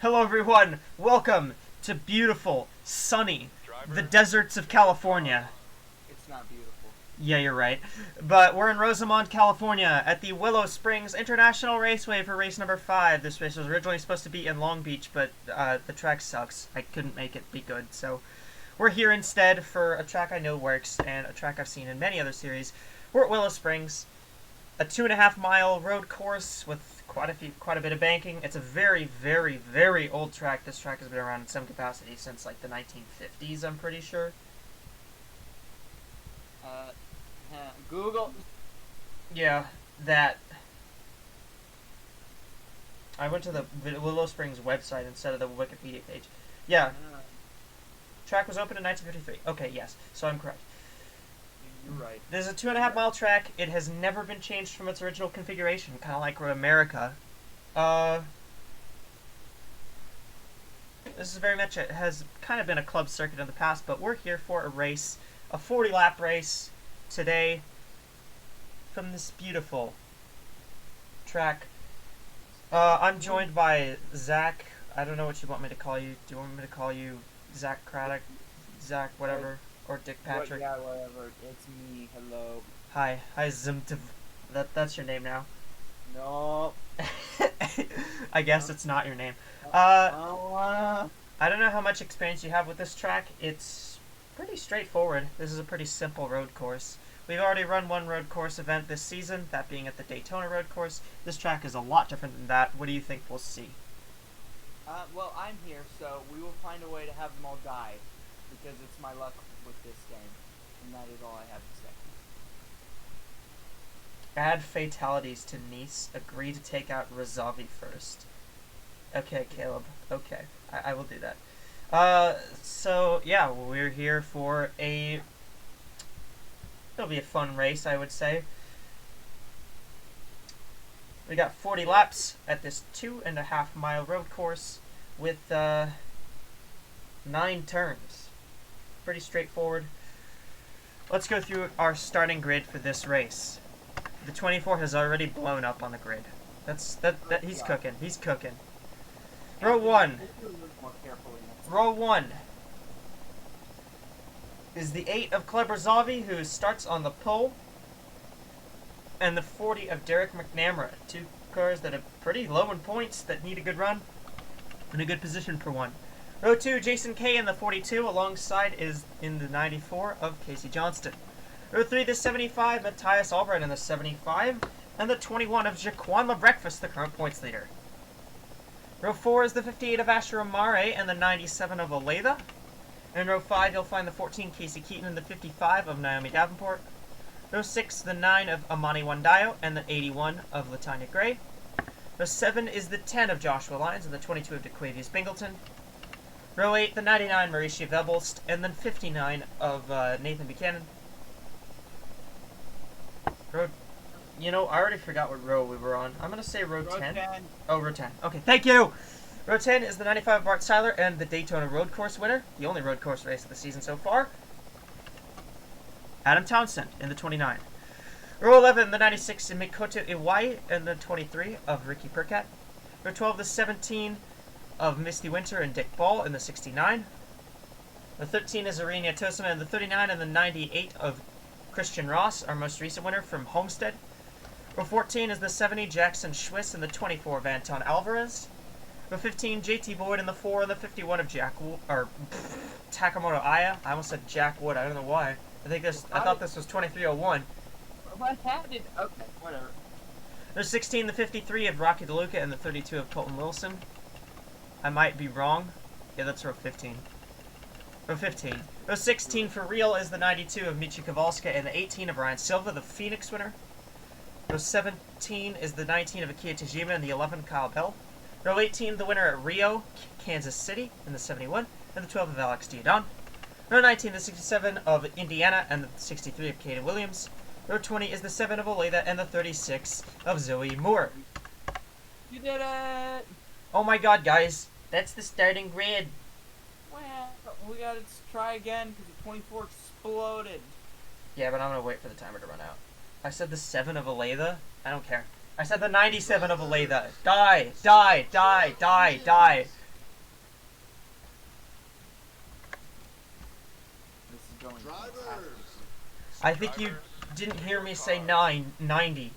Hello everyone, welcome to beautiful, sunny, the deserts of California. It's not beautiful. Yeah, you're right. But we're in Rosamond, California at the Willow Springs International Raceway for race number 5. This race was originally supposed to be in Long Beach, but the track sucks. I couldn't make it be good, so we're here instead for a track I know works and a track I've seen in many other series. We're at Willow Springs, a 2.5-mile road course with quite a bit of banking. It's a very, very, very old track. This track has been around in some capacity since like the 1950s, I'm pretty sure. Google. Yeah, that. I went to the Willow Springs website instead of the Wikipedia page. Yeah. Track was opened in 1953. Okay, yes. So I'm correct. You're right. This is a 2.5-mile track. It has never been changed from its original configuration, kind of like America. This is very much, it has kind of been a club circuit in the past, but we're here for a race, a 40-lap race today from this beautiful track. I'm joined by Zach. I don't know what you want me to call you. Do you want me to call you Zach Craddock? Zach whatever? Or Dick Patrick? Yeah, whatever. It's me. Hello. Hi. Hi, Zimtiv. That's your name now. No. I guess it's not your name. I don't wanna. I don't know how much experience you have with this track. It's pretty straightforward. This is a pretty simple road course. We've already run one road course event this season, that being at the Daytona road course. This track is a lot different than that. What do you think we'll see? Well, I'm here, so we will find a way to have them all die. Because it's my luck with this game. And that is all I have to say. Add fatalities to Nice. Agree to take out Razavi first. Okay, Caleb. Okay. I will do that. So, yeah, we're here for a... It'll be a fun race, I would say. We got 40 laps at this 2.5-mile road course with 9 turns. Pretty straightforward. Let's go through our starting grid for this race. The 24 has already blown up on the grid. He's cooking. He's cooking. Row 1. Row 1 is the 8 of Kleber Zavi, who starts on the pole, and the 40 of Derek McNamara. Two cars that are pretty low in points that need a good run and a good position for one. Row 2, Jason Kay in the 42, alongside is in the 94 of Casey Johnston. Row 3, the 75, Matthias Albright in the 75, and the 21 of Jaquan LaBreakfast, the current points leader. Row 4 is the 58 of Asher Amare and the 97 of Olathe. In row 5, you'll find the 14 Casey Keaton and the 55 of Naomi Davenport. Row 6, the 9 of Amani Wandayo and the 81 of Latanya Gray. Row 7 is the 10 of Joshua Lyons and the 22 of DeQuavius Bingleton. Row 8, the 99 Mauricia Vebelst and then 59 of Nathan Buchanan. I already forgot what row we were on. I'm going to say row 10. Oh, row 10. Okay, thank you! Row 10 is the 95 of Bart Seiler and the Daytona road course winner, the only road course race of the season so far, Adam Townsend in the 29. Row 11, the 96 in Mikoto Iwai and the 23 of Ricky Percat. Row 12, the 17 of Misty Winter and Dick Ball in the 69. The 13 is Irene Tosima in the 39 and the 98 of Christian Ross, our most recent winner from Homestead. Row 14 is the 70 Jackson Schwiss and the 24 of Anton Alvarez. Row 15, JT Boyd in the 4 and the 51 of Takamoto Aya. I almost said Jack Wood. I don't know why. I thought this was 2301. What happened? Okay, whatever. There's 16, the 53 of Rocky DeLuca and the 32 of Colton Wilson. I might be wrong. Yeah, that's row 15. Row 15. Row 16 for real is the 92 of Michi Kowalska and the 18 of Ryan Silva, the Phoenix winner. Row 17 is the 19 of Akira Tajima and the 11 Kyle Bell. Row 18, the winner at Rio, Kansas City in the 71 and the 12 of Alex Diodon. Row 19, the 67 of Indiana and the 63 of Kaden Williams. Row 20 is the 7 of Olathe and the 36 of Zoe Moore. You did it! Oh my god, guys. That's the starting grid. Well, we gotta try again because the 24 exploded. Yeah, but I'm gonna wait for the timer to run out. I said the 7 of Olathe. I don't care. I said the 97 of Olathe. Die, die, die, die, die. going Drivers. fantastic. I think you didn't hear me say 90.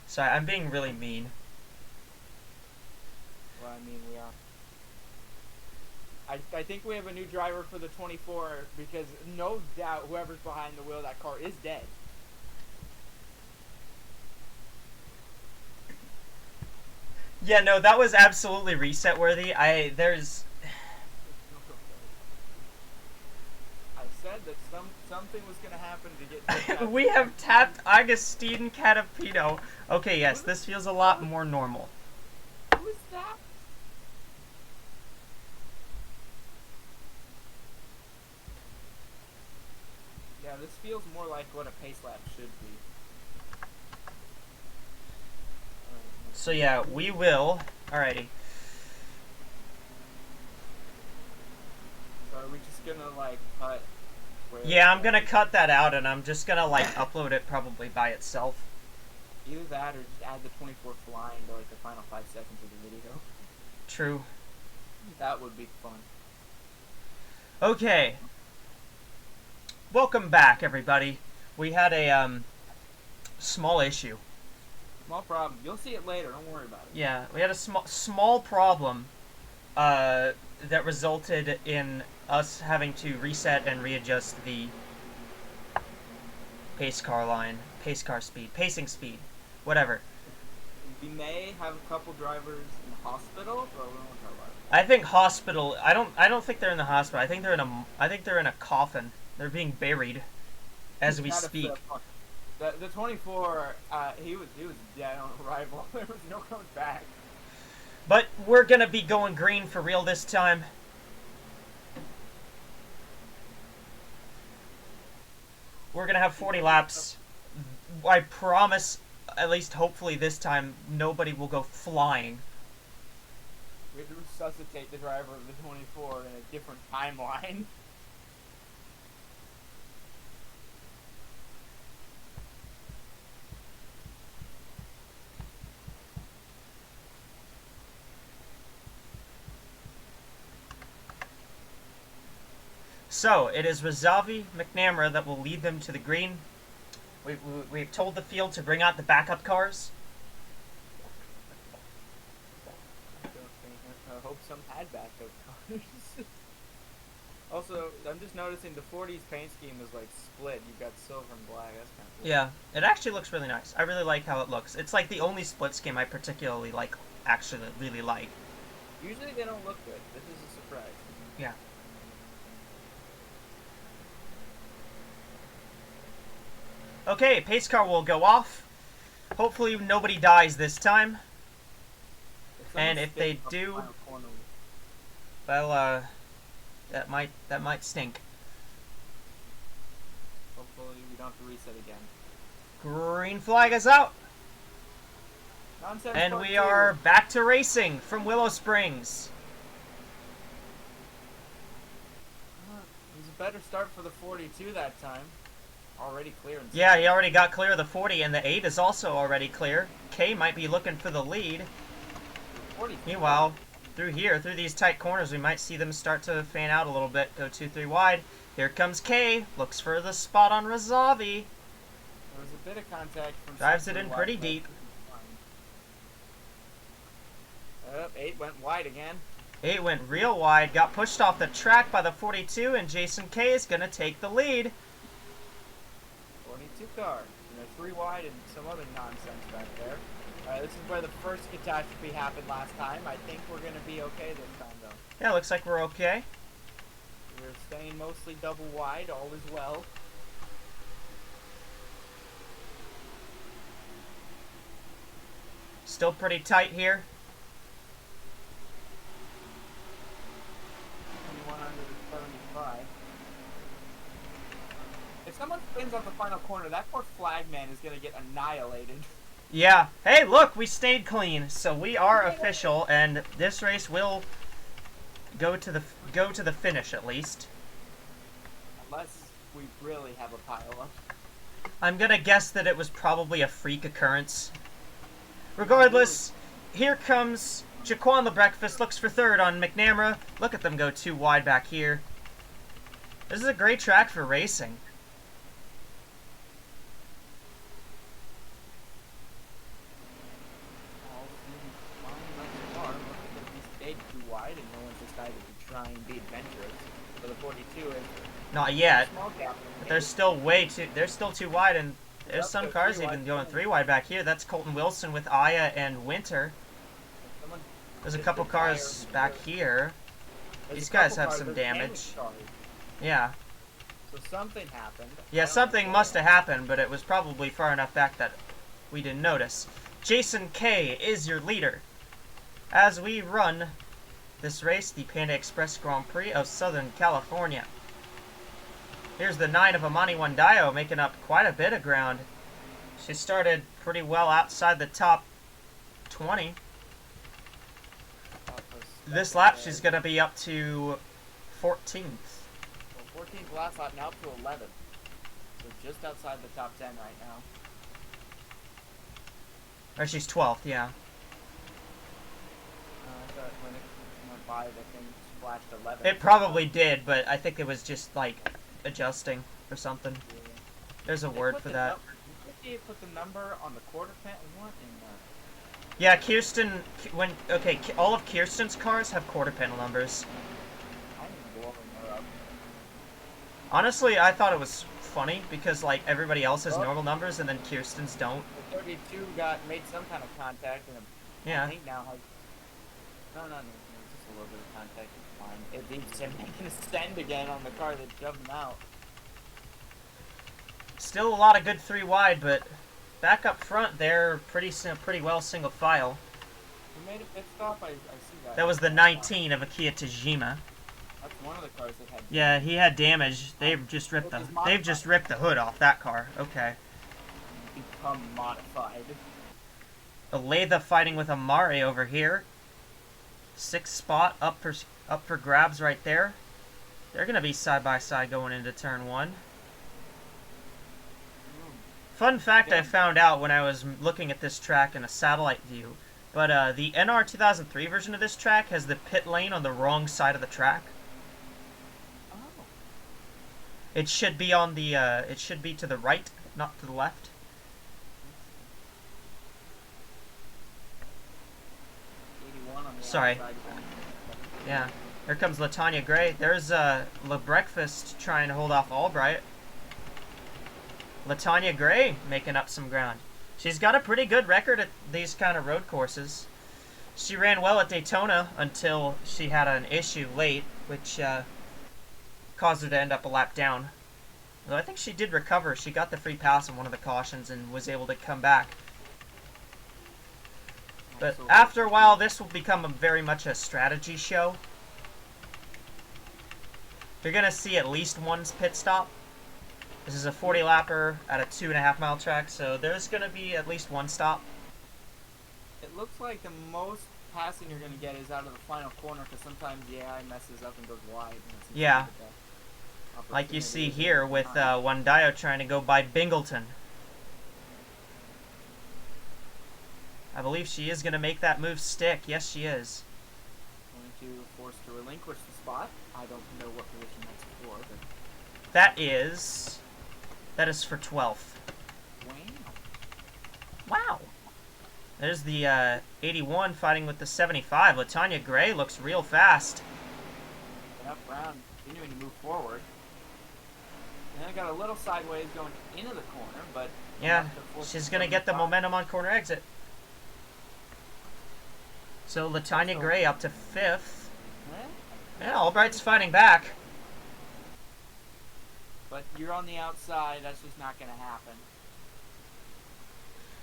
Sorry, I'm being really mean. Well, I mean, we are. I think we have a new driver for the 24 because no doubt whoever's behind the wheel of that car is dead. Yeah, no, that was absolutely reset worthy. There's I said that something was gonna happen to get. we have tapped Augustine Catapino. Okay, yes, this feels a lot more normal. Who is that? Yeah, this feels more like what a pace lap should be. So yeah, we will. Alrighty. So are we just gonna like cut? Yeah, I'm gonna cut that out, and I'm just gonna like upload it probably by itself. Either that or just add the 24 flying to like the final 5 seconds of the video. True. That would be fun. Okay. Welcome back, everybody. We had a small issue. Small problem. You'll see it later. Don't worry about it. Yeah, we had a small problem that resulted in us having to reset and readjust the pace car speed, pacing speed, whatever. We may have a couple drivers in the hospital, but we won't talk about it. I think hospital. I don't think they're in the hospital. I think they're in a coffin. They're being buried as we speak. The 24, he was dead on arrival. There was no coming back. But we're gonna be going green for real this time. We're gonna have 40 laps. I promise, at least hopefully this time, nobody will go flying. We had to resuscitate the driver of the 24 in a different timeline. So, it is Razavi McNamara that will lead them to the green. We've told the field to bring out the backup cars. I hope some had backup cars. Also, I'm just noticing the 40's paint scheme is like split. You've got silver and black. That's kind of cool. Yeah, it actually looks really nice. I really like how it looks. It's like the only split scheme I particularly really like. Usually they don't look good. This is a surprise. Yeah. Okay, pace car will go off. Hopefully nobody dies this time. And if they do, well, that might stink. Hopefully we don't have to reset again. Green flag is out. Nonsense And part we two. are back to racing from Willow Springs. It was a better start for the 42 that time. Already clear. Yeah, he already got clear of the 40, and the 8 is also already clear. K might be looking for the lead. 40. Meanwhile, through these tight corners, we might see them start to fan out a little bit, go 2-3 wide. Here comes K, looks for the spot on Razavi. There was a bit of contact from Drives it in pretty deep. 8 went wide again. 8 went real wide, got pushed off the track by the 42, and Jason K is going to take the lead. 42 car. And they're 3 wide and some other nonsense back there. This is where the first catastrophe happened last time. I think we're going to be okay this time, though. Yeah, looks like we're okay. We're staying mostly double wide. All is well. Still pretty tight here. 2175. If someone spins off the final corner, that poor flag man is going to get annihilated. Yeah. Hey, look, we stayed clean, so we are official, and this race will go to the finish at least. Unless we really have a pile up. I'm gonna guess that it was probably a freak occurrence. Regardless, here comes Jaquan the Breakfast, looks for third on McNamara. Look at them go 2 wide back here. This is a great track for racing. All seems fine thus far. Looks like it'll be stayed too wide, and no one's decided to try and be adventurous. So the 42 is Not yet. small gap. But they're still they're still too wide, and there's Yep, some they're cars 3 even wide going coming. 3 wide back here. That's Colton Wilson with Aya and Winter. Someone There's a hit couple the cars tire back here. There's These a guys couple have cars, some there's damage. cars. Yeah. So something happened. I Yeah, don't know something what. must have happened, but it was probably far enough back that we didn't notice. Jason K is your leader. As we run this race, the Panda Express Grand Prix of Southern California. Here's the 9 of Amani Wandayo making up quite a bit of ground. She started pretty well outside the top 20. This lap she's going to be up to 14th. Well, 14th last lap, now up to 11th. So just outside the top 10 right now. Or she's 12th, yeah. I thought when it went by, the thing splashed 11. It probably did, but I think it was just like adjusting or something. Yeah. There's a word for that. Did you put the number on the quarter pan? What in the... Yeah, Kirsten, all of Kirsten's cars have quarter panel numbers. I'm blowing her up. Honestly, I thought it was funny because like everybody else has Oh. normal numbers and then Kirsten's don't. The 32 made some kind of contact, and I Yeah. think now has... No, just a little bit of contact. It's fine. It leaves him making a stand again on the car that shoved him out. Still a lot of good 3 wide, but back up front they're pretty well single file. Who made a pit stop? I see that. That was the 19 of Akiya Tajima. That's one of the cars that had... Yeah, he had damage. They've just ripped the hood off that car. Okay. Become modified. Aletha fighting with Amari over here. 6th spot up for grabs right there. They're gonna be side by side going into turn 1. Fun fact I found out when I was looking at this track in a satellite view, but the NR 2003 version of this track has the pit lane on the wrong side of the track. Oh. It should be on the it should be to the right, not to the left. 81 on the Sorry. outside. Yeah. Here comes LaTanya Gray. There's Le Breakfast trying to hold off Albright. LaTanya Gray making up some ground. She's got a pretty good record at these kind of road courses. She ran well at Daytona until she had an issue late, which caused her to end up a lap down. Though I think she did recover. She got the free pass on one of the cautions and was able to come back. But after a while, this will become very much a strategy show. You're going to see at least one pit stop. This is a 40-lapper at a 2.5-mile track, so there's going to be at least one stop. It looks like the most passing you're going to get is out of the final corner, because sometimes the AI messes up and goes wide. And it seems to Yeah. be the best Like you see opportunity here to with find. Wandayo trying to go by Bingleton. I believe she is going to make that move stick. Yes, she is. Going to force to relinquish the spot. I don't know what position that's for, but... That is for 12th. Wow. Wow. There's the 81 fighting with the 75. LaTanya Gray looks real fast. Up round, continuing to move forward. And then I got a little sideways going into the corner, but... Yeah, enough to force she's it going to from get the top. momentum on corner exit. So LaTanya Gray up to 5th. Yeah, Albright's fighting back. But you're on the outside, that's just not going to happen.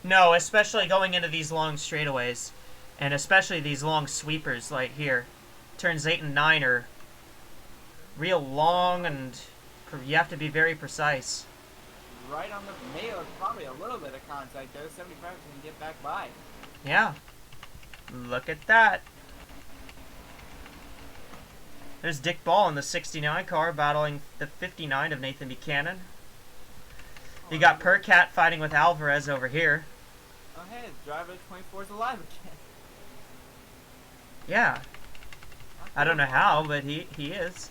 No, especially going into these long straightaways. And especially these long sweepers like here. Turns 8 and 9 are real long and you have to be very precise. Right on the nail, probably a little bit of contact there. 75 is going to get back by. Yeah. Look at that. There's Dick Ball in the 69 car battling the 59 of Nathan Buchanan. You got Percat fighting with Alvarez over here. Oh hey, driver 24 is alive again. Yeah. I don't know how, but he is.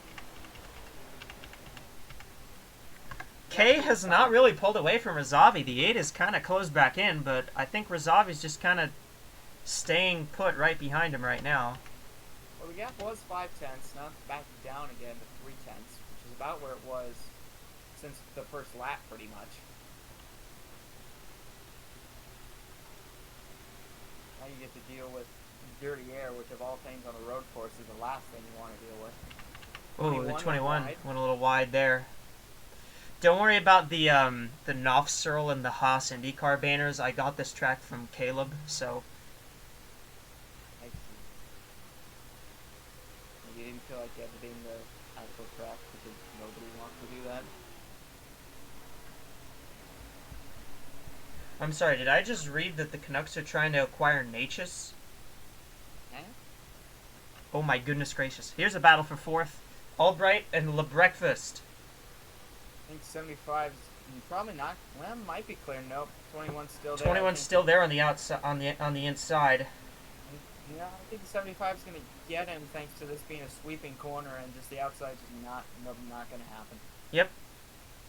K has not really pulled away from Razavi. The 8 is kind of closed back in, but I think Razavi's just kind of staying put right behind him right now. Well, the gap was 5 tenths. Now it's back down again to 3 tenths, which is about where it was since the first lap, pretty much. Now you get to deal with dirty air, which of all things on a road course is the last thing you want to deal with. Oh, the 21 went a little wide there. Don't worry about the Nofsearl and the Haas IndyCar banners. I got this track from Caleb, so. I see. You didn't feel like you had to be in the actual track because nobody wants to do that? I'm sorry, did I just read that the Canucks are trying to acquire Natchez? Eh? Oh my goodness gracious. Here's a battle for 4th. Albright and Le Breakfast. I think 75's probably not. Well, might be clear. Nope. 21's still there. 21's still there on the outside, on the inside. Yeah, I think the 75's going to get him thanks to this being a sweeping corner and just the outside just not going to happen. Yep.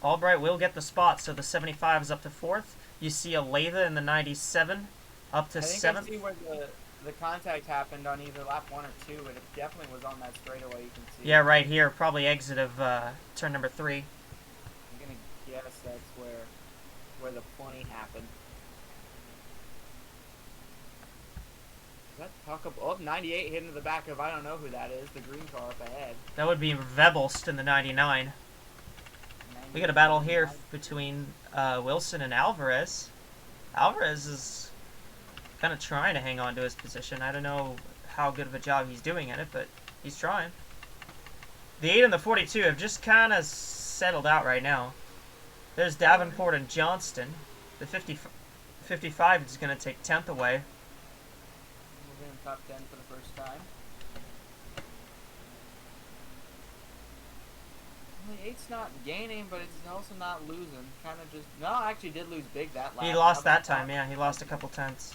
Albright will get the spot, so the 75 is up to 4th. You see a Latha in the 97 up to 7th. I see where the contact happened on either lap 1 or 2. It definitely was on that straightaway, you can see. Yeah, right here. Probably exit of turn number 3. I'm going to guess that's where the 20 happened. Is that Tuck up? Oh, 98 hit into the back of, I don't know who that is, the green car up ahead. That would be Vebelst in the 99. We got a battle here between Wilson and Alvarez. Alvarez is kind of trying to hang on to his position. I don't know how good of a job he's doing at it, but he's trying. The 8 and the 42 have just kind of settled out right now. There's Davenport and Johnston. The 55 is going to take 10th away. We're in top 10 for the first time. The 8's not gaining, but it's also not losing. Kind of just... No, actually did lose big that lap. He lost that time, yeah. He lost a couple tenths.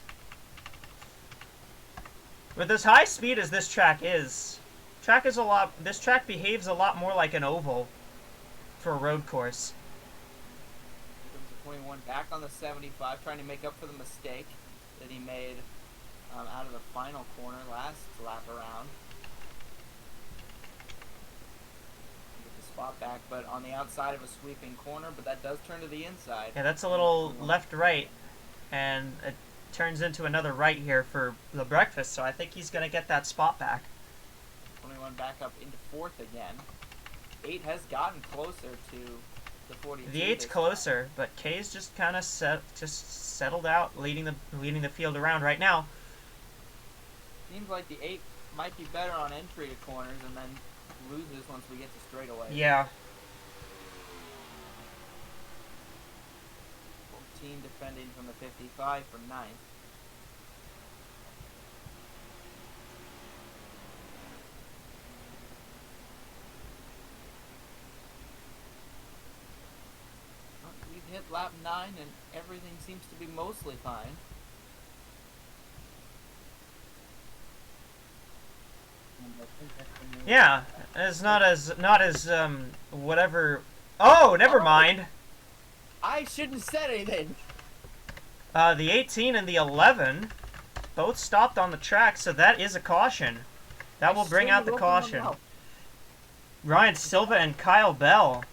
With as high speed as this track is, this track behaves a lot more like an oval for a road course. Here comes the 21 back on the 75, trying to make up for the mistake that he made out of the final corner last lap around. Spot back, but on the outside of a sweeping corner, but that does turn to the inside. Yeah, that's a little left-right, and it turns into another right here for the breakfast, so I think he's going to get that spot back. 21 back up into 4th again. 8 has gotten closer to the 42. The 8's closer, but K's just kind of settled out, leading the field around right now. Seems like the 8 might be better on entry to corners, and then loses once we get to straightaway. Yeah. 14 defending from the 55 for 9th. Well, we've hit lap 9 and everything seems to be mostly fine. Yeah, it's not as whatever. Oh, never mind. I shouldn't have said anything. The 18 and the 11 both stopped on the track, so that is a caution. That will bring out the caution. Ryan Silva and Kyle Bell.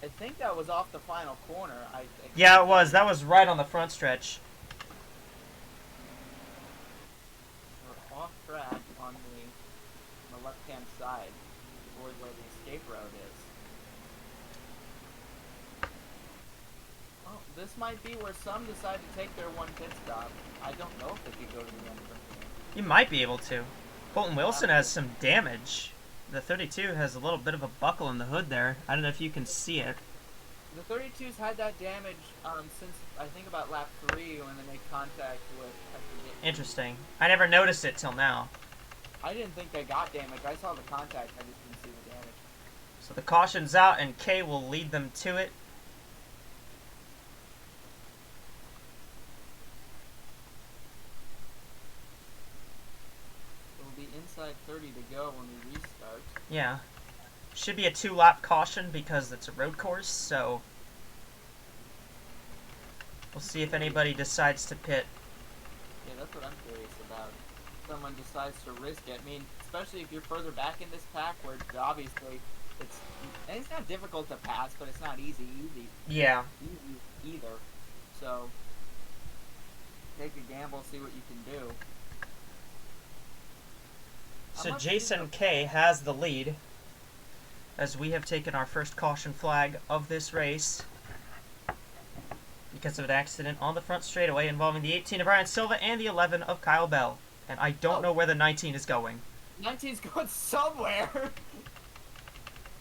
I think that was off the final corner. Yeah, it was. That was right on the front stretch. We're off track on the left-hand side towards where the escape road is. Well, this might be where some decide to take their one pit stop. I don't know if they could go to the end from here. You might be able to. Colton Wilson has some damage. The 32 has a little bit of a buckle in the hood there. I don't know if you can see it. The 32's had that damage since, I think, about lap 3 when they made contact with... Interesting. I never noticed it till now. I didn't think they got damage. I saw the contact, I just didn't see the damage. So the caution's out, and K will lead them to it. It'll be inside 30 to go when we restart. Yeah. Should be a 2-lap caution because it's a road course, so We'll see if anybody decides to pit. Yeah, that's what I'm curious about. Someone decides to risk it. I mean, especially if you're further back in this pack, where obviously it's not difficult to pass, but it's not easy Yeah. either. So take a gamble, see what you can do. So Jason K has the lead, as we have taken our first caution flag of this race because of an accident on the front straightaway involving the 18 of Ryan Silva and the 11 of Kyle Bell. And I don't know where the 19 is going. 19's going somewhere.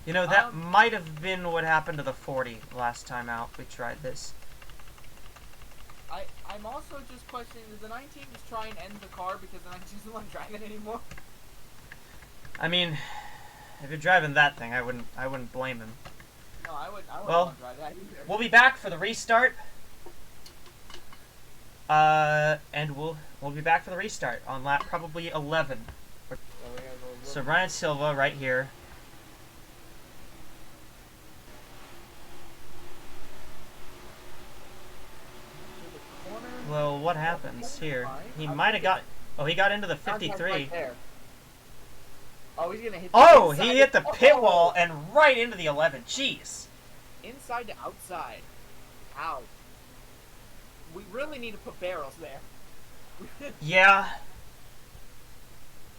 You know, that might have been what happened to the 40 last time out we tried this. I'm also just questioning, does the 19 just try and end the car because the 19 doesn't want to drive it anymore? I mean, if you're driving that thing, I wouldn't blame him. No, I wouldn't Well, want to drive that either. We'll be back for the restart. And we'll be back for the restart on lap probably 11. So Ryan Silva right here. Well, what happens here? He might have got... Oh, he got into the 53. Right there. Oh, he's gonna hit. Oh, he hit the pit wall and right into the 11. Jeez. Inside to outside. Ow. We really need to put barrels there. Yeah.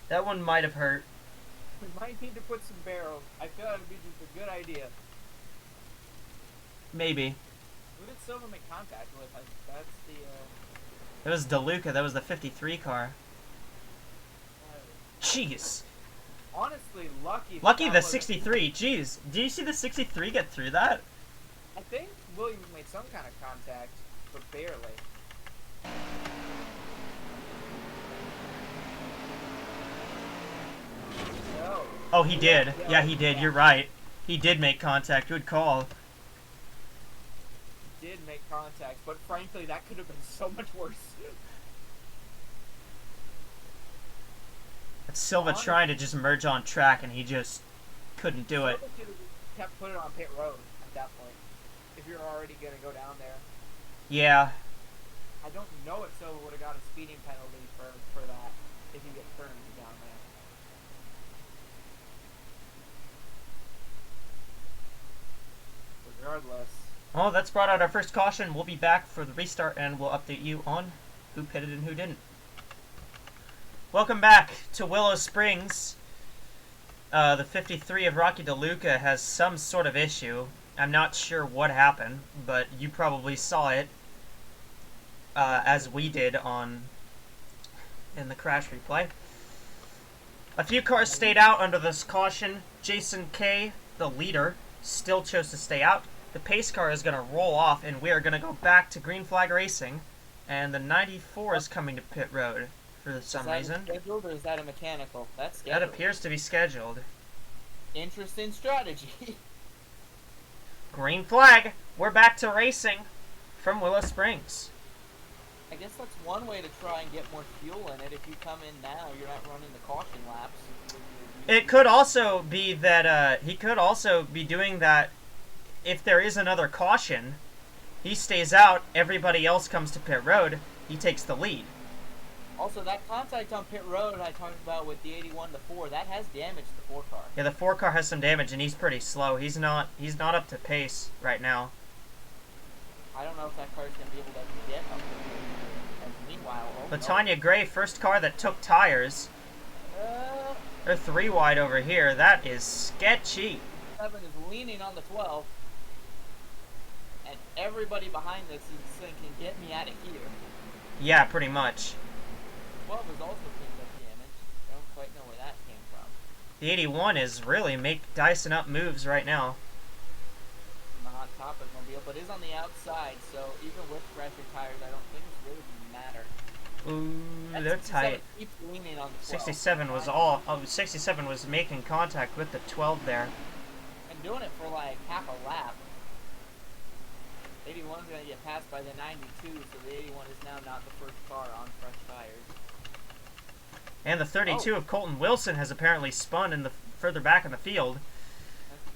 That one might have hurt. We might need to put some barrels. I feel like it would be just a good idea. Maybe. Who did Silva make contact with? That's the, It was DeLuca. That was the 53 car. Jeez. Honestly, lucky. Lucky the 63. Jeez. Do you see the 63 get through that? I think Williams made some kind of contact, but barely. No. Oh, he did. Yeah, he did. You're right. He did make contact. Good call. He did make contact, but frankly, that could have been so much worse. That's Silva trying to just merge on track, and he just couldn't do it. Silva should have kept putting it on pit road at that point, if you're already going to go down there. Yeah. I don't know if Silva would have got a speeding penalty for that, if you get turned down there. Regardless. Well, that's brought out our first caution. We'll be back for the restart, and we'll update you on who pitted and who didn't. Welcome back to Willow Springs. The 53 of Rocky DeLuca has some sort of issue. I'm not sure what happened, but you probably saw it as we did in the crash replay. A few cars stayed out under this caution. Jason K, the leader, still chose to stay out. The pace car is going to roll off, and we are going to go back to green flag racing. And the 94 is coming to pit road for some reason. Is that scheduled or is that a mechanical? That's scheduled. That appears to be scheduled. Interesting strategy. Green flag. We're back to racing from Willow Springs. I guess that's one way to try and get more fuel in it. If you come in now, you're not running the caution laps. It could also be that he could also be doing that if there is another caution. He stays out, everybody else comes to pit road, he takes the lead. Also, that contact on pit road I talked about with the 81 to 4, that has damaged the 4 car. Yeah, the 4 car has some damage, and he's pretty slow. He's not up to pace right now. I don't know if that car's going to be able to get up to pace. And meanwhile... Latanya Gray, first car that took tires. They're 3 wide over here. That is sketchy. 7 is leaning on the 12. And everybody behind this is thinking, get me out of here. Yeah, pretty much. 12 is also picked up damage. I don't quite know where that came from. The 81 is really dicing up moves right now. Not top of mobile, but is on the outside, so even with fresher tires, I don't think it's really going to matter. Ooh, they're tight. Keeps leaning on the 12. 67 was making contact with the 12 there. And doing it for like half a lap. 81's going to get passed by the 92, so the 81 is now not the first car on fresh tires. And the 32 of Colton Wilson has apparently spun in the further back in the field.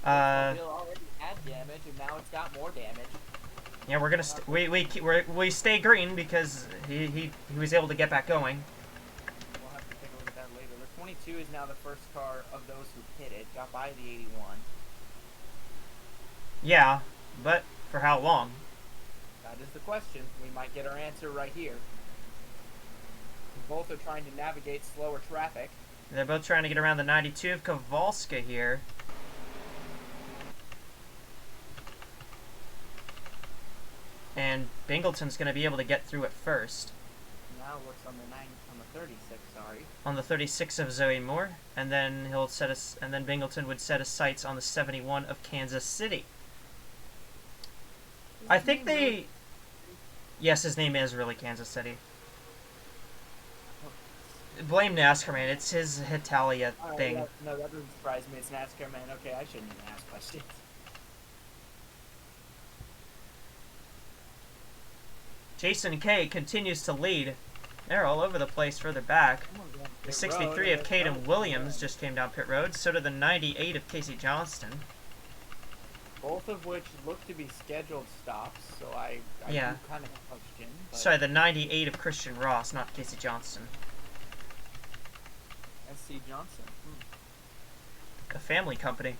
The wheel already had damage, and now it's got more damage. Yeah, we're gonna we stay green because he was able to get back going. We'll have to take a look at that later. The 22 is now the first car of those who hit it. Got by the 81. Yeah, but for how long? That is the question. We might get our answer right here. Both are trying to navigate slower traffic. They're both trying to get around the 92 of Kowalska here. And Bingleton's going to be able to get through it first. Now looks on the 36, sorry. On the 36 of Zoe Moore, and then Bingleton would set his sights on the 71 of Kansas City. I think they... Yes, his name is really Kansas City. Blame NASCAR, man. It's his Hitalia thing. No, that doesn't surprise me. It's NASCAR, man. Okay, I shouldn't even ask questions. Jason K continues to lead. They're all over the place further back. The 63 of Caden Williams just came down pit road. So did the 98 of Casey Johnston. Both of which look to be scheduled stops, so I do kind of question. But... Sorry, the 98 of Christian Ross, not Casey Johnston. S.C. Johnson. A family company.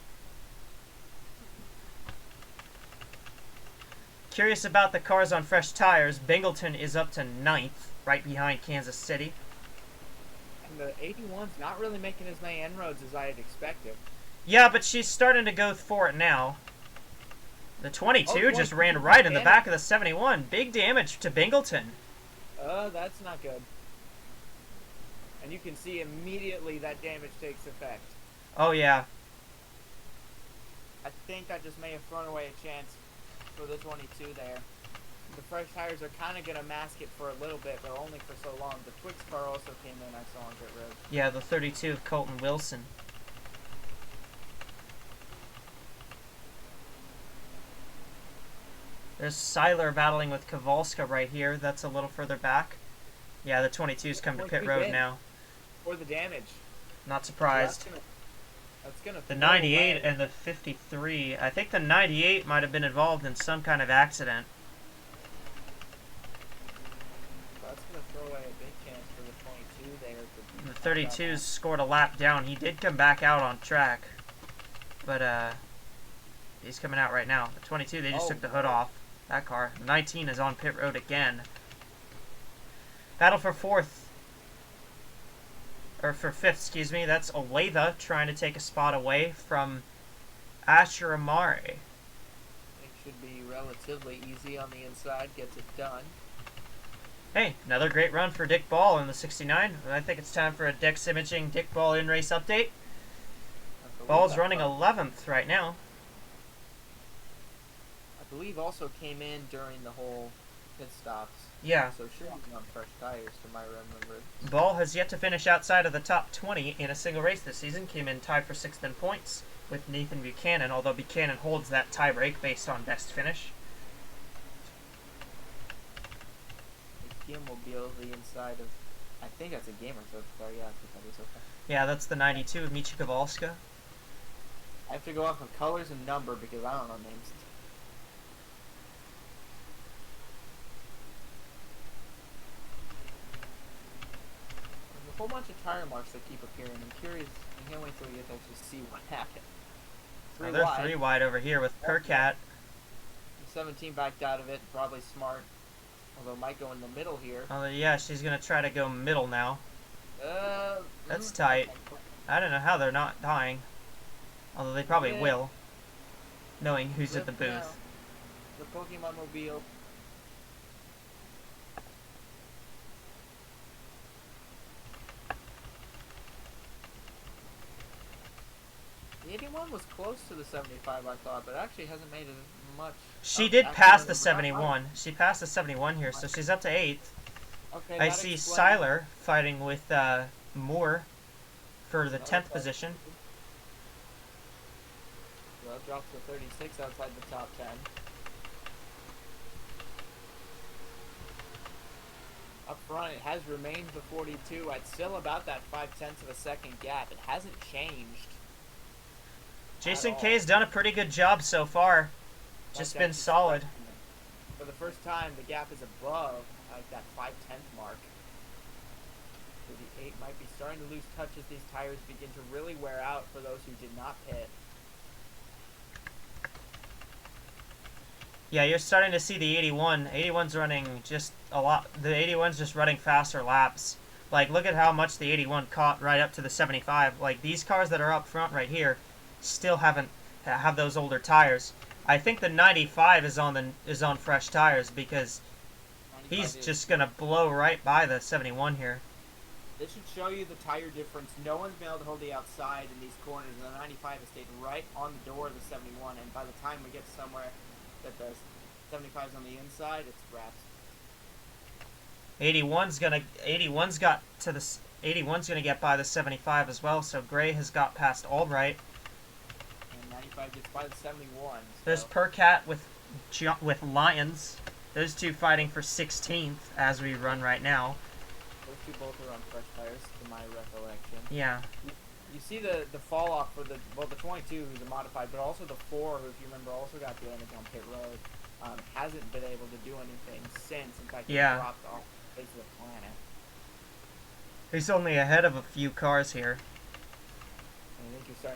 Curious about the cars on fresh tires. Bingleton is up to 9th, right behind Kansas City. And the 81's not really making as many inroads as I had expected. Yeah, but she's starting to go for it now. The 22 just ran right in the back of the 71. Big damage to Bingleton. That's not good. And you can see immediately that damage takes effect. Oh, yeah. I think I just may have thrown away a chance for the 22 there. The fresh tires are kind of going to mask it for a little bit, but only for so long. The Twix car also came in, I saw on pit road. Yeah, the 32 of Colton Wilson. There's Seiler battling with Kowalska right here. That's a little further back. Yeah, the 22's come to pit road now. For the damage. Not surprised. So that's gonna the 98 and the 53. I think the 98 might have been involved in some kind of accident. That's going to throw away a big chance for the 22 there. The 32's scored a lap down. He did come back out on track. But, he's coming out right now. The 22, they just took the hood off. That car. 19 is on pit road again. Battle for 4th. Or for 5th, excuse me. That's Olathe trying to take a spot away from Asher Amare. It should be relatively easy on the inside. Gets it done. Hey, another great run for Dick Ball in the 69. I think it's time for a Dex Imaging Dick Ball in-race update. Ball's running 11th right now. I believe also came in during the whole pit stops. Yeah. So should be on fresh tires to my remembrance. Ball has yet to finish outside of the top 20 in a single race this season. Came in tied for 6th in points with Nathan Buchanan, although Buchanan holds that tiebreak based on best finish. A Mobile, the inside of, I think that's a gamer so car, yeah, I think that is okay. Yeah, that's the 92 of Michi Kowalska. I have to go off of colors and number because I don't know names. There's a whole bunch of tire marks that keep appearing. I'm curious. I can't wait till we get there to see what happened. They're 3 wide over here with Percat. 17 backed out of it. Probably smart. Although might go in the middle here. Oh, yeah, she's going to try to go middle now. That's tight. I don't know how they're not dying. Although they probably will. Knowing who's at the booth. Now. The Pokemon Mobile. The 81 was close to the 75, I thought, but actually hasn't made as much. She did pass the 71. She passed the 71 here, so she's up to 8th. Okay, I see Seiler fighting with Moore for the 10th position. Well, it drops to 36 outside the top 10. Up front, it has remained the 42. It's still about that 0.5 of a second gap. It hasn't changed. Jason K has done a pretty good job so far. Just been solid. For the first time, the gap is above like that 5/10 mark. So the 8 might be starting to lose touch as these tires begin to really wear out for those who did not pit. Yeah, you're starting to see the 81. 81's running just a lot. The 81's just running faster laps. Like, look at how much the 81 caught right up to the 75. Like, these cars that are up front right here still have those older tires. I think the 95 is on fresh tires because he's just gonna blow right by the 71 here. This should show you the tire difference. No one's been able to hold the outside in these corners, and the 95 has stayed right on the door of the 71. And by the time we get somewhere that the 75's on the inside, it's wraps. 81's gonna get by the 75 as well. So Gray has got past Albright. And 95 gets by the 71. So. There's Percat with Lions. Those two fighting for 16th as we run right now. Those two both are on fresh tires, to my recollection. Yeah. You see the fall off for the 22 who's a modified, but also the 4 who, if you remember, also got damage on pit road. Hasn't been able to do anything since. In fact, he dropped off the face of the planet. He's only ahead of a few cars here.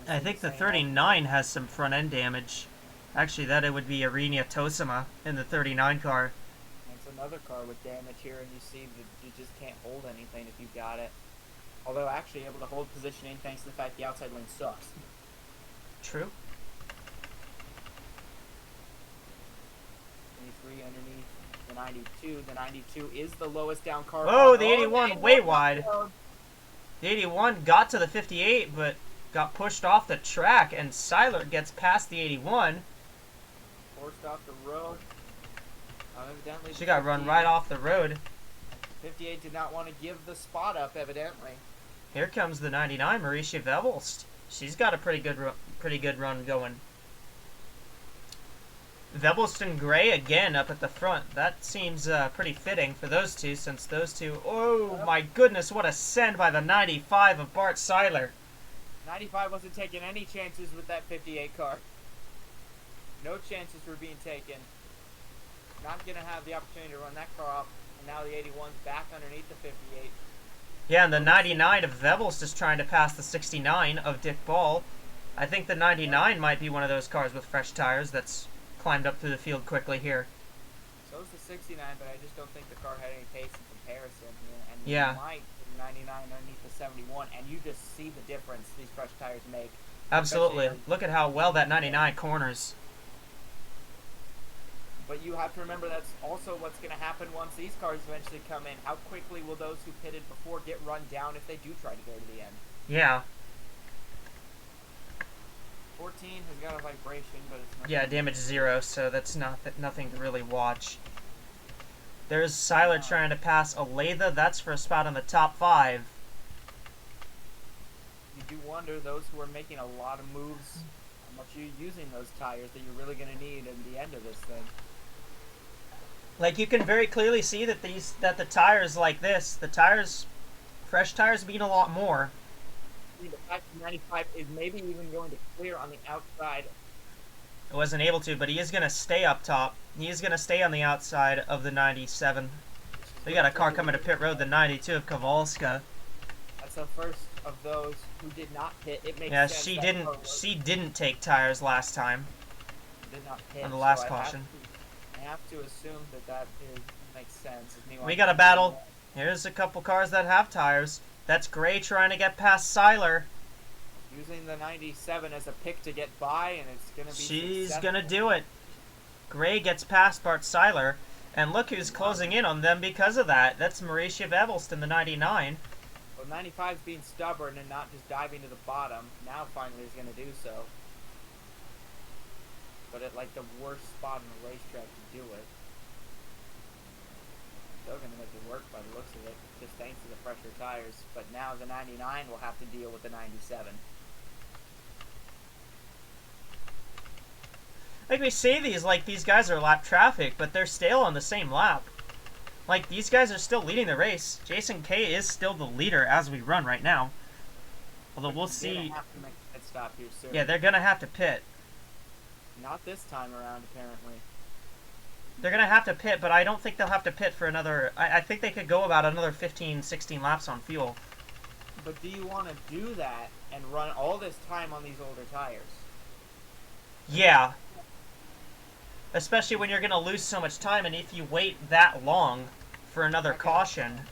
I think the 39 has some front end damage. Actually, it would be Arena Tosima in the 39 car. It's another car with damage here, and you see that you just can't hold anything if you've got it. Although actually able to hold positioning thanks to the fact the outside lane sucks. True. 23 underneath the 92. The 92 is the lowest down car. Oh, the 81 way wide. The 81 got to the 58, but got pushed off the track, and Seiler gets past the 81. Forced off the road. Evidently, she got run right off the road. 58 did not want to give the spot up, evidently. Here comes the 99, Mauricia Vevelst. She's got a pretty good run going. Vevelst and Gray again up at the front. That seems pretty fitting for those two, since those two... Oh, my goodness, what a send by the 95 of Bart Seiler. 95 wasn't taking any chances with that 58 car. No chances were being taken. Not going to have the opportunity to run that car off. And now the 81's back underneath the 58. Yeah, and the 99 of Vevelst is trying to pass the 69 of Dick Ball. I think the 99 might be one of those cars with fresh tires that's climbed up through the field quickly here. So is the 69, but I just don't think the car had any pace in comparison here. And yeah. You might put the 99 underneath the 71, and you just see the difference these fresh tires make. Absolutely. Look at how well that 99 corners. But you have to remember that's also what's going to happen once these cars eventually come in. How quickly will those who pitted before get run down if they do try to go to the end? Yeah. 14 has got a vibration, but it's not... Yeah, damage 0, so that's nothing to really watch. There's Seiler trying to pass Aletha. That's for a spot on the top 5. You do wonder, those who are making a lot of moves, how much you're using those tires that you're really going to need at the end of this thing. Like, you can very clearly see that the tires like this, fresh tires mean a lot more. The fact that 95 is maybe even going to clear on the outside. It wasn't able to, but he is going to stay up top. He is going to stay on the outside of the 97. We got a car coming to pit road, the 92 of Kowalska. That's the first of those who did not pit. It makes sense. Yeah, she didn't take tires last time. Did not pit, on the last caution. I have to assume that makes sense. We got a battle. Here's a couple cars that have tires. That's Gray trying to get past Seiler. Using the 97 as a pick to get by, and it's going to be She's going to do it. Gray gets past Bart Seiler, and look who's closing in on them because of that. That's Mauricia Vevelst in the 99. Well, 95's being stubborn and not just diving to the bottom. Now finally is going to do so. But at like the worst spot on the racetrack to do it. Still going to make it work by the looks of it, just thanks to the fresher tires. But now the 99 will have to deal with the 97. Like we say these guys are lap traffic, but they're still on the same lap. Like, these guys are still leading the race. Jason K is still the leader as we run right now. Although we'll see. They're gonna have to make a pit stop here soon. Yeah, they're gonna have to pit. Not this time around, apparently. They're going to have to pit, but I don't think they'll have to pit for another... I think they could go about another 15, 16 laps on fuel. But do you want to do that and run all this time on these older tires? Yeah. Especially when you're going to lose so much time, and if you wait that long for another caution...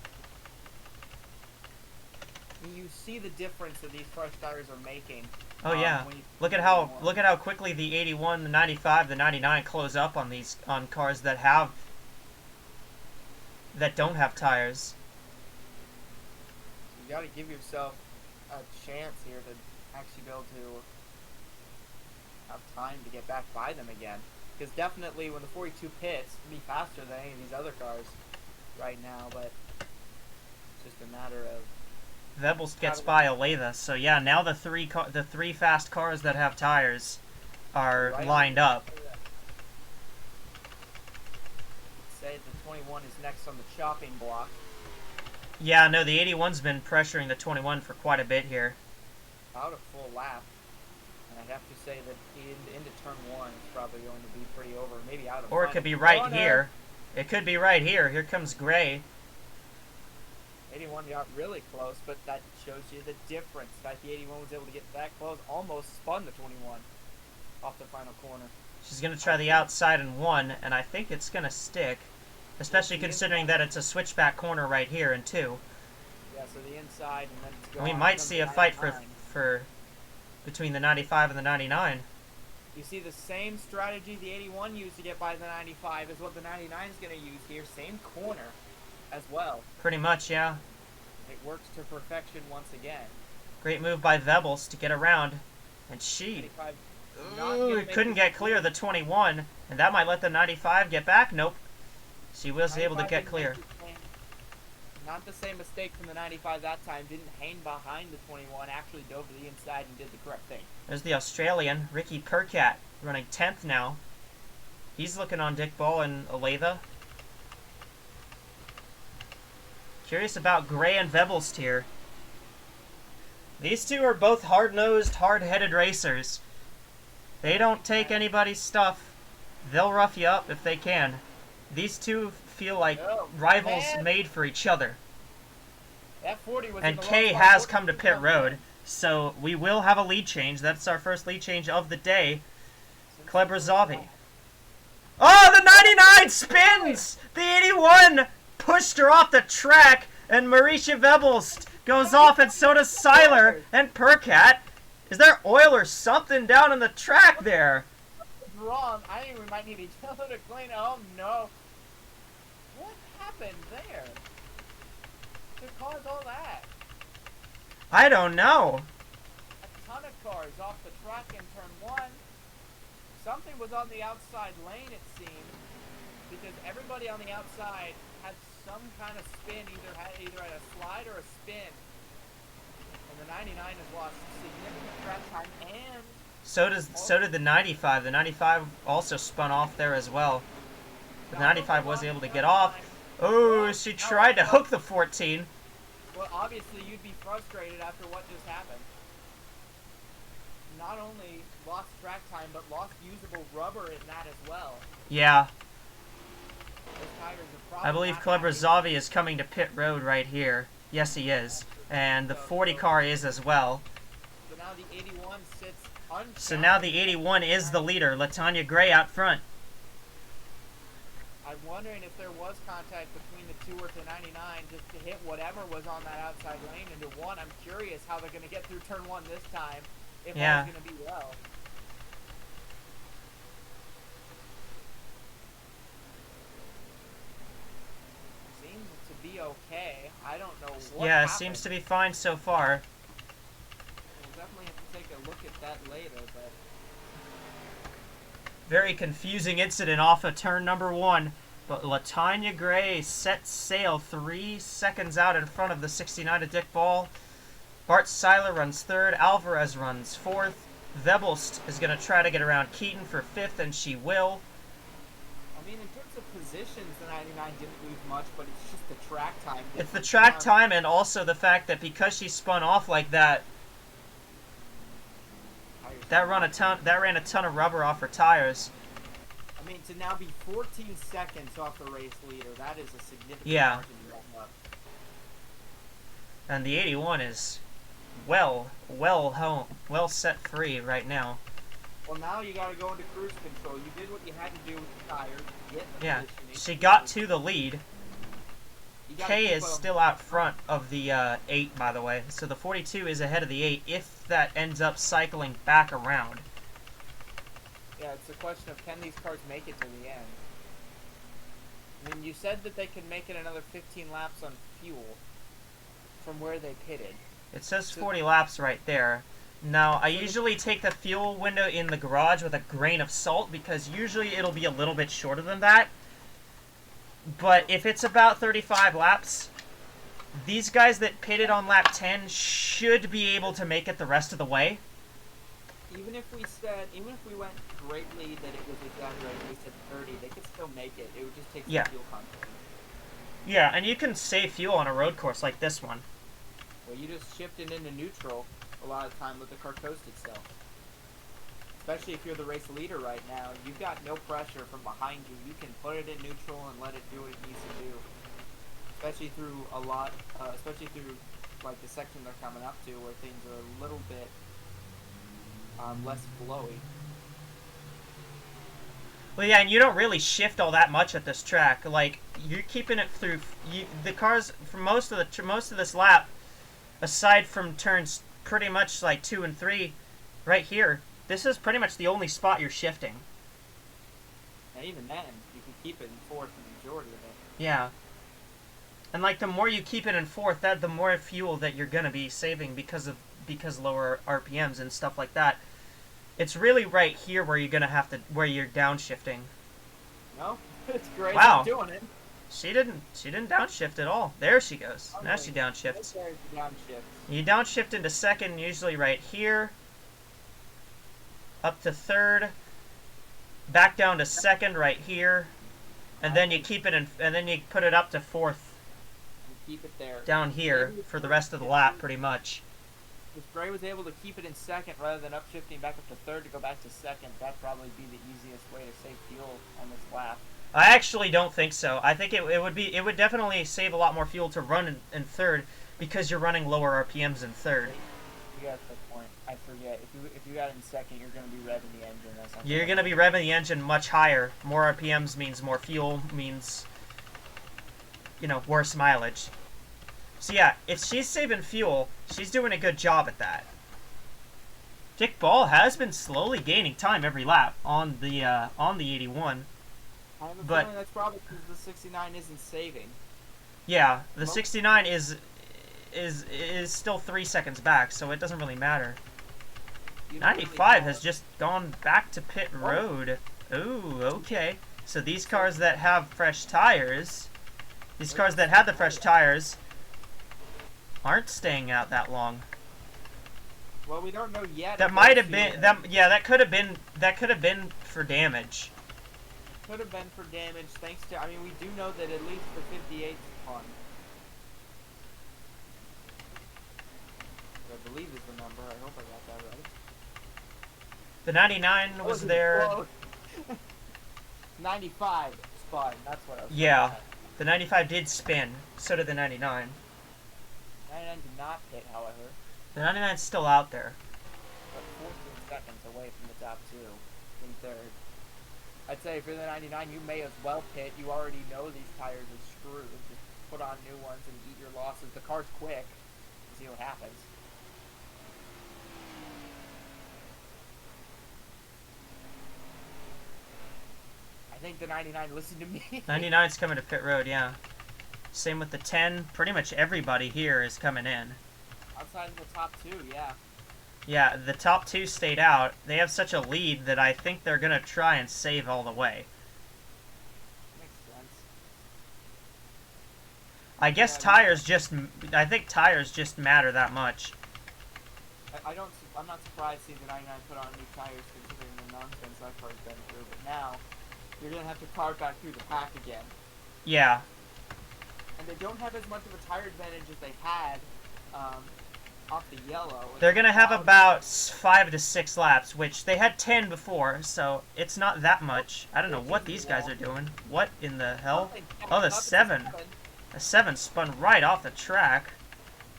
You see the difference that these fresh tires are making. Oh yeah. Look at how quickly the 81, the 95, the 99 close up on cars that don't have tires. You got to give yourself a chance here to actually be able to have time to get back by them again. Because definitely when the 42 pits, it'll be faster than any of these other cars right now, but it's just a matter of... Vebels gets by Olathe, so yeah, now the three fast cars that have tires are lined up. Say the 21 is next on the chopping block. Yeah, no, the 81's been pressuring the 21 for quite a bit here. About a full lap. And I'd have to say that into turn 1 is probably going to be pretty over, maybe out of... Or it could be right here. It could be right here. Here comes Gray. 81 got really close, but that shows you the difference. That the 81 was able to get that close, almost spun the 21 off the final corner. She's going to try the outside in 1, and I think it's going to stick, especially considering that it's a switchback corner right here in 2. Yeah, so the inside, and then it's going. We might see a fight for between the 95 and the 99. You see the same strategy the 81 used to get by the 95 is what the 99 is going to use here. Same corner as well. Pretty much, yeah. It works to perfection once again. Great move by Vebels to get around. And she couldn't get clear of the 21, and that might let the 95 get back. Nope. She was able to get clear. Not the same mistake from the 95 that time. Didn't hang behind the 21. Actually dove to the inside and did the correct thing. There's the Australian, Ricky Percat, running 10th now. He's looking on Dick Ball and Olathe. Curious about Gray and Vebels here. These two are both hard-nosed, hard-headed racers. They don't take anybody's stuff. They'll rough you up if they can. These two feel like rivals made for each other. That 40 was and Kay has come to pit road, so we will have a lead change. That's our first lead change of the day. Klebrazovi. Oh, the 99 spins! The 81 pushed her off the track, and Marisha Vebels goes off, and so does Seiler and Percat. Is there oil or something down on the track there? Wrong. I think we might need each other to clean. Oh no! What happened there to cause all that? I don't know. A ton of cars off the track in turn 1. Something was on the outside lane, it seemed, because everybody on the outside had some kind of spin, either had a slide or a spin. And the 99 has lost significant track time, and so did the 95. The 95 also spun off there as well. The 95 was able to get off. Oh, she tried to hook the 14. Well, obviously you'd be frustrated after what just happened. Not only lost track time, but lost usable rubber in that as well. Yeah. Those tires are probably I believe Klebrazovi is coming to pit road right here. Yes, he is. And the 40 car is as well. So now the 81 sits unchallenged. So now the 81 is the leader. Latanya Gray out front. I'm wondering if there was contact between the 2 or the 99 just to hit whatever was on that outside lane into 1. I'm curious how they're going to get through turn 1 this time. If all's going to be well. Seems to be okay. I don't know what happened. Seems to be fine so far. We'll definitely have to take a look at that later, but... Very confusing incident off of turn number 1. But Latanya Gray sets sail 3 seconds out in front of the 69 of Dick Ball. Bart Seiler runs 3rd. Alvarez runs 4th. Vebelst is going to try to get around Keaton for 5th, and she will. I mean, in terms of positions, the 99 didn't lose much, but it's just the track time. It's the track time, and also the fact that because she spun off like that, that ran a ton of rubber off her tires. I mean, to now be 14 seconds off the race leader, that is a significant Yeah. margin to wrap up. And the 81 is well set free right now. Well, now you got to go into cruise control. You did what you had to do with the tires. Get the Yeah, positioning. she got to the lead. You gotta K keep is a- still out front of the 8, by the way. So the 42 is ahead of the 8 if that ends up cycling back around. Yeah, it's a question of can these cars make it to the end. I mean, you said that they could make it another 15 laps on fuel from where they pitted. It says 40 laps right there. Now, I usually take the fuel window in the garage with a grain of salt because usually it'll be a little bit shorter than that. But if it's about 35 laps, these guys that pitted on lap 10 should be able to make it the rest of the way. Even if we went greatly that it was exaggerated, we said 30, they could still make it. It would just take some fuel content. Yeah, and you can save fuel on a road course like this one. Well, you just shift it into neutral a lot of the time, let the car coast itself. Especially if you're the race leader right now, you've got no pressure from behind you. You can put it in neutral and let it do what it needs to do. Especially through like the section they're coming up to where things are a little bit less flowy. Well, yeah, and you don't really shift all that much at this track. Like, you're keeping it through the cars for most of this lap, aside from turns pretty much like 2 and 3, right here. This is pretty much the only spot you're shifting. And even then, you can keep it in fourth for the majority of it. Yeah. And like the more you keep it in fourth, the more fuel that you're gonna be saving because lower RPMs and stuff like that. It's really right here where where you're downshifting. No, it's great. Wow. Doing it. She didn't downshift at all. There she goes. Now she downshifts. You downshift into second, usually right here. Up to third. Back down to second right here. And then you keep it in, and then you put it up to fourth. And keep it there. Down here for the rest of the lap, pretty much. If Bray was able to keep it in second rather than upshifting back up to third to go back to second, that'd probably be the easiest way to save fuel on this lap. I actually don't think so. I think it would definitely save a lot more fuel to run in third because you're running lower RPMs in third. You got the point. I forget. If you got it in second, you're going to be revving the engine. You're going to be revving the engine much higher. More RPMs means more fuel, means, you know, worse mileage. So yeah, if she's saving fuel, she's doing a good job at that. Dick Ball has been slowly gaining time every lap on the 81. I have a feeling that's probably because the 69 isn't saving. Yeah, the 69 is still 3 seconds back, so it doesn't really matter. 95 has just gone back to pit road. Ooh, okay. So these cars that have fresh tires, these cars that had the fresh tires, aren't staying out that long. Well, we don't know yet. That might have been that could have been for damage. Could have been for damage, thanks to. I mean, we do know that at least the 58's on. I believe is the number. I hope I got that right. The 99 was there. 95 spun. That's what I was. Yeah, the 95 did spin. So did the 99. 99 did not hit, however. The 99's still out there. But 14 seconds away from the top two in third. I'd say for the 99, you may as well pit. You already know these tires are screwed. Just put on new ones and eat your losses. The car's quick. See what happens. I think the 99 listened to me. 99's coming to pit road, yeah. Same with the 10. Pretty much everybody here is coming in. Outside of the top two, yeah. Yeah, the top two stayed out. They have such a lead that I think they're going to try and save all the way. Makes sense. I guess I think tires just matter that much. I'm not surprised to see the 99 put on new tires considering the nonsense that car's been through, but now you're going to have to carve back through the pack again. Yeah. And they don't have as much of a tire advantage as they had off the yellow. They're going to have about 5 to 6 laps, which they had 10 before, so it's not that much. I don't know what these guys are doing. What in the hell? Oh, the 7. The 7 spun right off the track.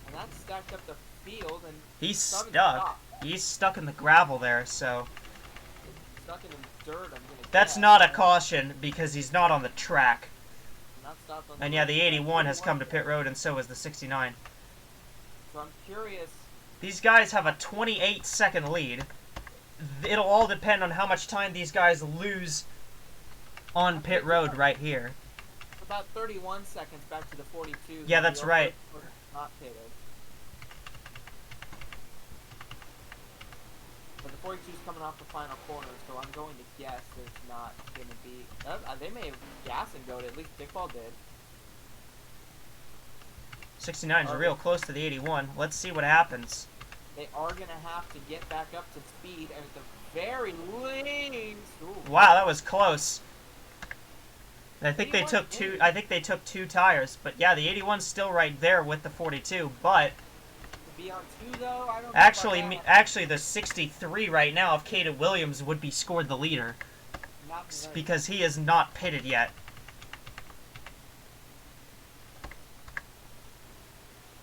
And that stacked up the field, and he's stuck. He's stuck in the gravel there, so... Stuck in the dirt, I'm gonna that's guess. not a caution, because he's not on the track. Not stopped on the And yeah, the 81 has 81 come to pit road, and so has the 69. So I'm curious. These guys have a 28-second lead. It'll all depend on how much time these guys lose on pit road right here. About 31 seconds back to the 42. Yeah, that's right. Not pitted. But the 42's coming off the final corner, so I'm going to guess there's not going to be... they may have gas and go, at least Dickball did. 69 is real close to the 81. Let's see what happens. They are going to have to get back up to speed, and at the very least... Ooh. Wow, that was close. I think they took two. I think they took 2 tires, but yeah, the 81's still right there with the 42. But to be on 2 though, I don't. Actually, the 63 right now of Caden Williams would be scored the leader, because he is not pitted yet.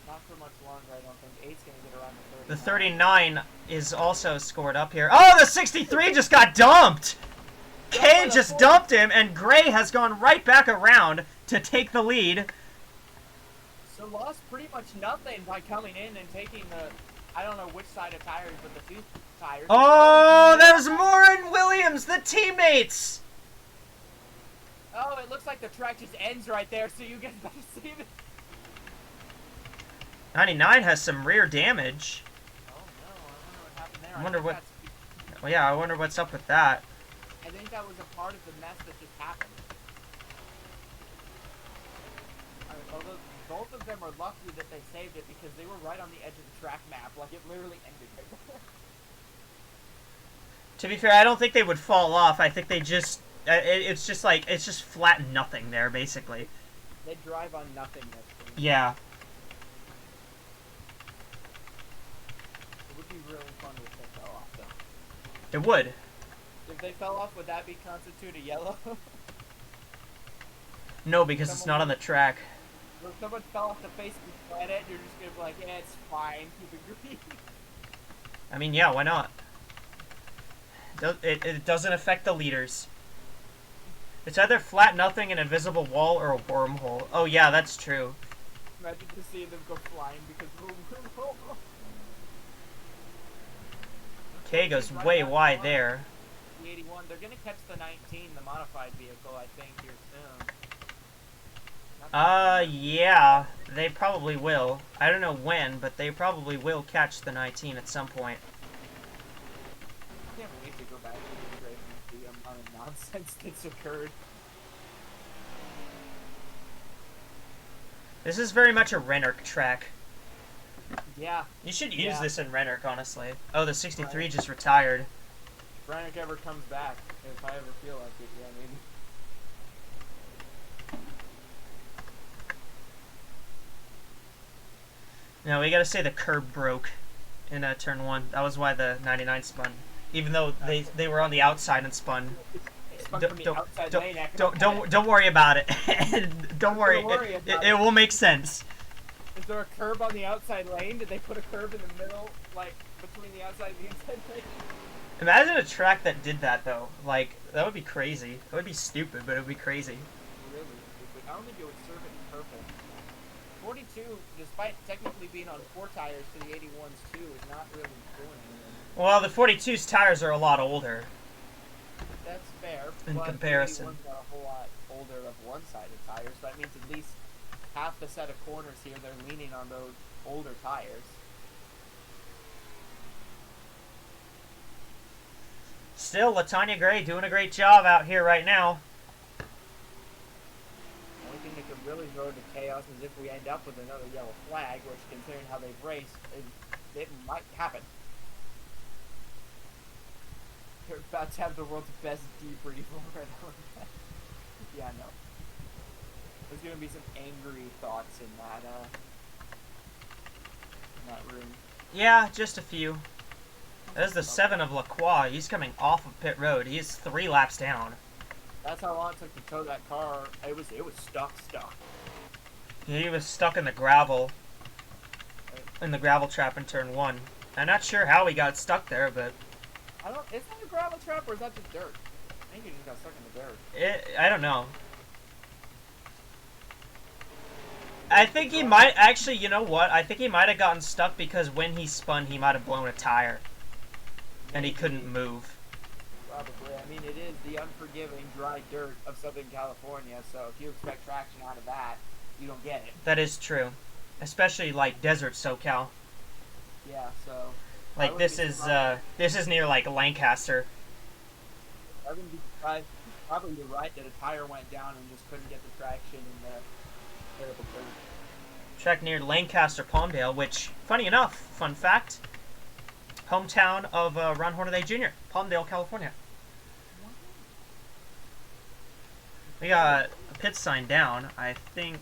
Not for much longer, I don't think. 8's gonna get around the 39 is also scored up here. Oh, the 63 just got dumped! Kay just dumped him, and Gray has gone right back around to take the lead. So lost pretty much nothing by coming in and taking the, I don't know which side of tires, but the 2 tires. Oh, there's Moore and Williams, the teammates! Oh, it looks like the track just ends right there, so you get to see it. 99 has some rear damage. Oh no, I wonder what happened there. I wonder what... Well, yeah, I wonder what's up with that. I think that was a part of the mess that just happened. Although both of them are lucky that they saved it because they were right on the edge of the track map. Like, it literally ended right there. To be fair, I don't think they would fall off. I think they just... it's just like... It's just flat nothing there, basically. They drive on nothingness. Yeah. It would be really funny if they fell off, though. It would. If they fell off, would that be constitute a yellow? No, because it's not on the track. If someone fell off the face of the planet, you're just gonna be like, yeah, it's fine, keep it green. I mean, yeah, why not? It doesn't affect the leaders. It's either flat nothing, an invisible wall, or a wormhole. Oh yeah, that's true. Imagine just seeing them go flying because of a wormhole. K goes way wide there. The 81, they're gonna catch the 19, the modified vehicle, I think, here soon. Yeah, they probably will. I don't know when, but they probably will catch the 19 at some point. I can't wait to go back to the race and see the amount of nonsense that's occurred. This is very much a Rennerk track. Yeah. You should use this in Rennerk, honestly. Oh, the 63 just retired. If Rennerk ever comes back, if I ever feel like it, yeah, maybe. No, we gotta say the curb broke in turn 1. That was why the 99 spun. Even though they were on the outside and spun. Don't worry about it. Don't worry. It will make sense. Is there a curb on the outside lane? Did they put a curb in the middle, like, between the outside and the inside lane? Imagine a track that did that, though. Like, that would be crazy. It would be stupid, but it would be crazy. Really stupid. I don't think it would serve any purpose. 42, despite technically being on 4 tires to the 81's too, is not really doing anything. Well, the 42's tires are a lot older. That's fair. In comparison. The 81's got a whole lot older of one-sided tires, so that means at least half the set of corners here, they're leaning on those older tires. Still, LaTanya Gray doing a great job out here right now. The only thing that could really throw to chaos is if we end up with another yellow flag, which, considering how they've raced, it might happen. They're about to have the world's best debrief over it. Yeah, no. There's gonna be some angry thoughts in that room. Yeah, just a few. There's the 7 of Lacroix. He's coming off of pit road. He's 3 laps down. That's how long it took to tow that car. It was stuck. He was stuck in the gravel trap in turn 1. I'm not sure how he got stuck there, but I don't. Is that a gravel trap or is that just dirt? I think he just got stuck in the dirt. I don't know. I think he might actually. You know what? I think he might have gotten stuck because when he spun, he might have blown a tire, and he couldn't move. Probably. I mean, it is the unforgiving dry dirt of Southern California. So if you expect traction out of that, you don't get it. That is true, especially like desert SoCal. Yeah. So. Like this is near like Lancaster. I wouldn't be surprised. Probably you're right that a tire went down and just couldn't get the traction in the terrible curve. Track near Lancaster, Palmdale, which, funny enough, fun fact, hometown of Ron Hornaday Jr., Palmdale, California. We got a pit sign down. I think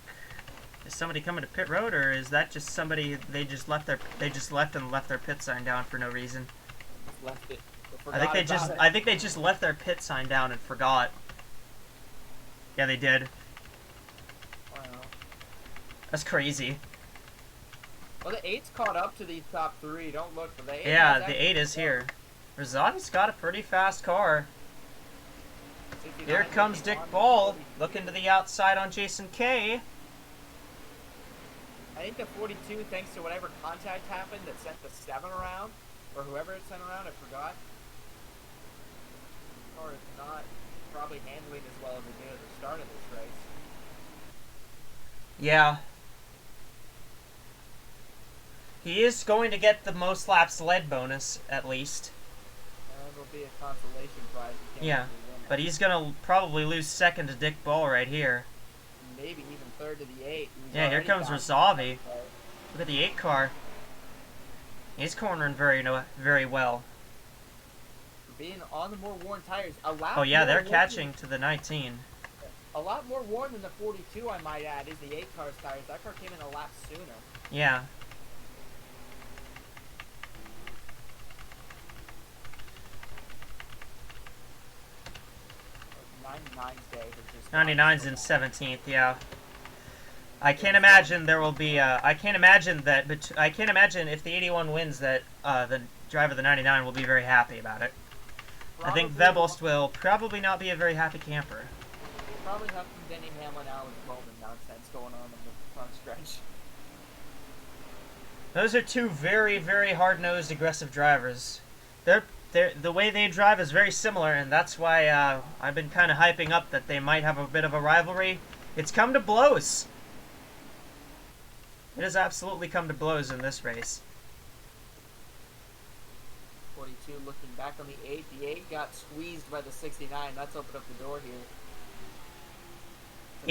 is somebody coming to pit road, or is that just somebody they just left and left their pit sign down for no reason? Just left it. I think they just left their pit sign down and forgot. Yeah, they did. Wow. That's crazy. Well, the 8's caught up to the top 3. Don't look for the 8. Yeah, the 8 is here. Rizzotta's got a pretty fast car. Here comes Dick Ball, looking to the outside on Jason K. I think the 42, thanks to whatever contact happened that sent the 7 around, or whoever it sent around, I forgot. Or is not probably handling as well as they did at the start of this race. Yeah. He is going to get the most laps led bonus, at least. It'll be a consolation prize. Yeah, but he's going to probably lose second to Dick Ball right here. Maybe even third to the 8. Yeah, here comes Rizzovi. Look at the 8 car. He's cornering very well. Being on the more worn tires. Oh yeah, they're catching to the 19. A lot more worn than the 42, I might add, is the 8 car's tires. That car came in a lap sooner. Yeah. Just 99's in 17th, yeah. I can't imagine there will be. I can't imagine if the 81 wins that the driver of the 99 will be very happy about it. I think Vebost will probably not be a very happy camper. We'll probably have some Denny Hamlin, Alex Bowman nonsense going on the front stretch. Those are two very, very hard-nosed, aggressive drivers. The way they drive is very similar, and that's why I've been kind of hyping up that they might have a bit of a rivalry. It's come to blows. It has absolutely come to blows in this race. 42 looking back on the 8. The 8 got squeezed by the 69. That's opened up the door here.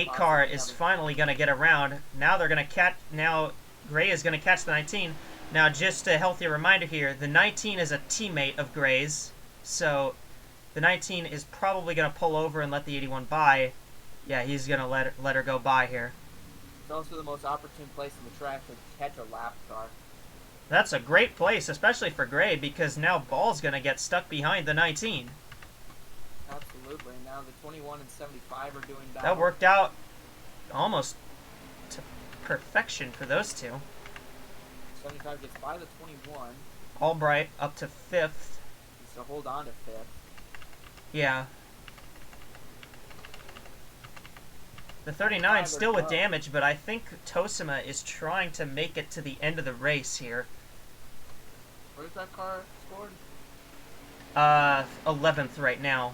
8 car is finally going to get around. Now they're going to catch. Now Gray is going to catch the 19. Now, just a healthy reminder here, the 19 is a teammate of Gray's, so the 19 is probably going to pull over and let the 81 by. Yeah, he's going to let her go by here. It's also the most opportune place in the track to catch a lap car. That's a great place, especially for Gray, because now Ball's going to get stuck behind the 19. Absolutely. Now the 21 and 75 are doing that. That worked out almost to perfection for those two. 75 gets by the 21. Albright up to 5th. So hold on to 5th. Yeah. The 39 still with damage, but I think Tosima is trying to make it to the end of the race here. Where's that car scored? 11th right now.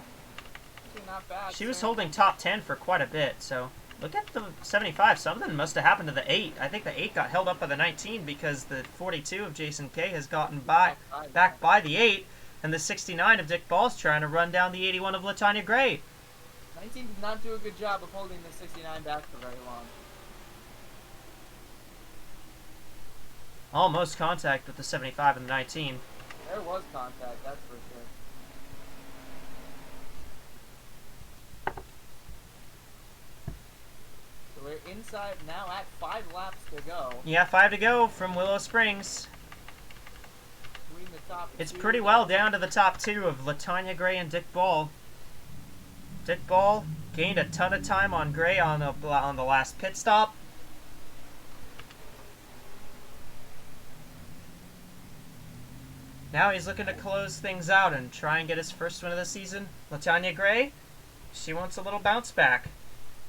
Not bad. She was holding top 10 for quite a bit, so look at the 75. Something must have happened to the 8. I think the 8 got held up by the 19 because the 42 of Jason K has gotten back by the 8, and the 69 of Dick Ball's trying to run down the 81 of Latanya Gray. 19 did not do a good job of holding the 69 back for very long. Almost contact with the 75 and the 19. There was contact, that's for sure. So we're inside now at 5 laps to go. Yeah, 5 to go from Willow Springs. stop. It's pretty well down to the top two of Latanya Gray and Dick Ball. Dick Ball gained a ton of time on Gray on the last pit stop. Now he's looking to close things out and try and get his first win of the season. Latanya Gray, she wants a little bounce back.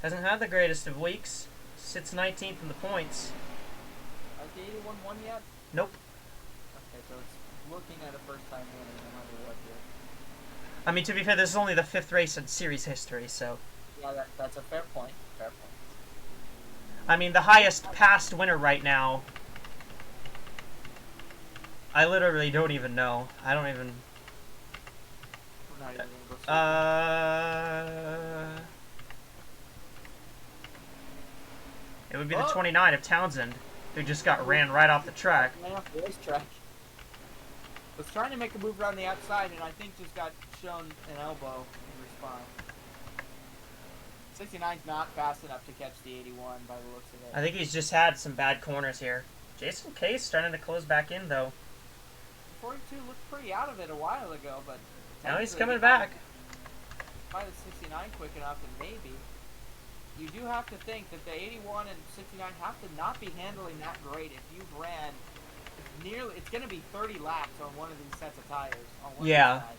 Hasn't had the greatest of weeks. Sits 19th in the points. Has the 81 won yet? Nope. Okay, so it's looking at a first-time winner no matter what here. I mean, to be fair, this is only the 5th race in series history, so... Yeah, that's a fair point. Fair point. I mean, the highest past winner right now... I literally don't even know. I don't even... We're not even gonna go see It would be the 29 of Townsend, who just got ran right off the track. Right off the racetrack. Was trying to make a move around the outside, and I think just got shown an elbow in response. 69's not fast enough to catch the 81 by the looks of it. I think he's just had some bad corners here. Jason Case starting to close back in, though. 42 looked pretty out of it a while ago, but... Now he's coming back. By the 69 quick enough, and maybe... You do have to think that the 81 and 69 have to not be handling that great if you've ran... It's going to be 30 laps on one of these sets of tires. On one yeah. side.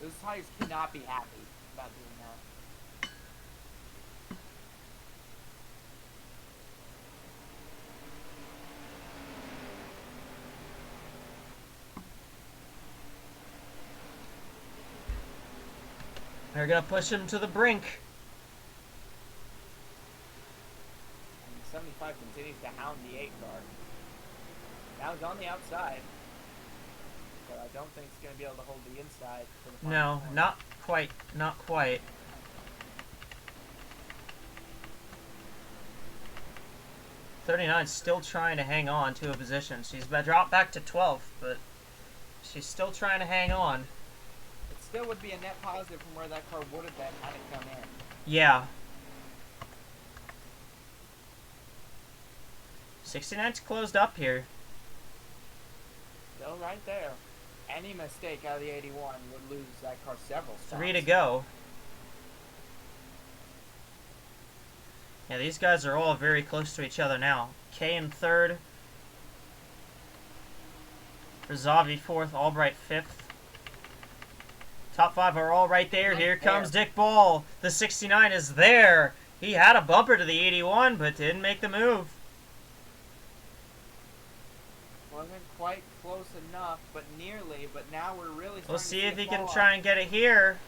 Those tires cannot be happy about doing that. They're going to push him to the brink. And the 75 continues to hound the 8 car. Now he's on the outside. But I don't think he's going to be able to hold the inside. For the final No, corner. not quite. Not quite. '39's still trying to hang on to a position. She's dropped back to 12th, but she's still trying to hang on. It still would be a net positive from where that car would have been had it come in. Yeah. 69's closed up here. Still right there. Any mistake out of the 81 would lose that car several spots. 3 to go. Yeah, these guys are all very close to each other now. Kay in 3rd. Razavi 4th. Albright 5th. Top 5 are all right there. Here comes Dick Ball. The 69 is there. He had a bumper to the 81, but didn't make the move. Wasn't quite close enough, but nearly. But now we're really starting We'll to see see if a he can fall try and get it here.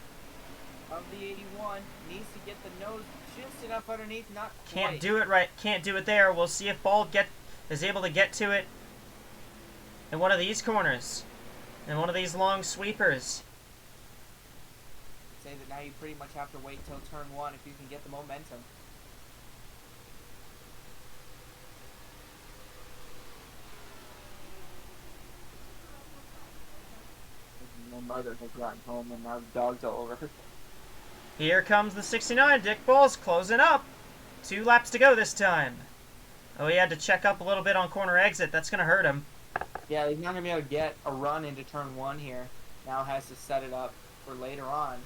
of the 81. Needs to get the nose just enough underneath, not Can't quite. do it right. Can't do it there. We'll see if Ball is able to get to it in one of these corners. In one of these long sweepers. I'd say that now you pretty much have to wait till turn 1 if you can get the momentum. My mother has gotten home and now the dog's all over her. Here comes the 69. Dick Ball's closing up. 2 laps to go this time. Oh, he had to check up a little bit on corner exit. That's going to hurt him. Yeah, he's not going to be able to get a run into turn 1 here. Now has to set it up for later on.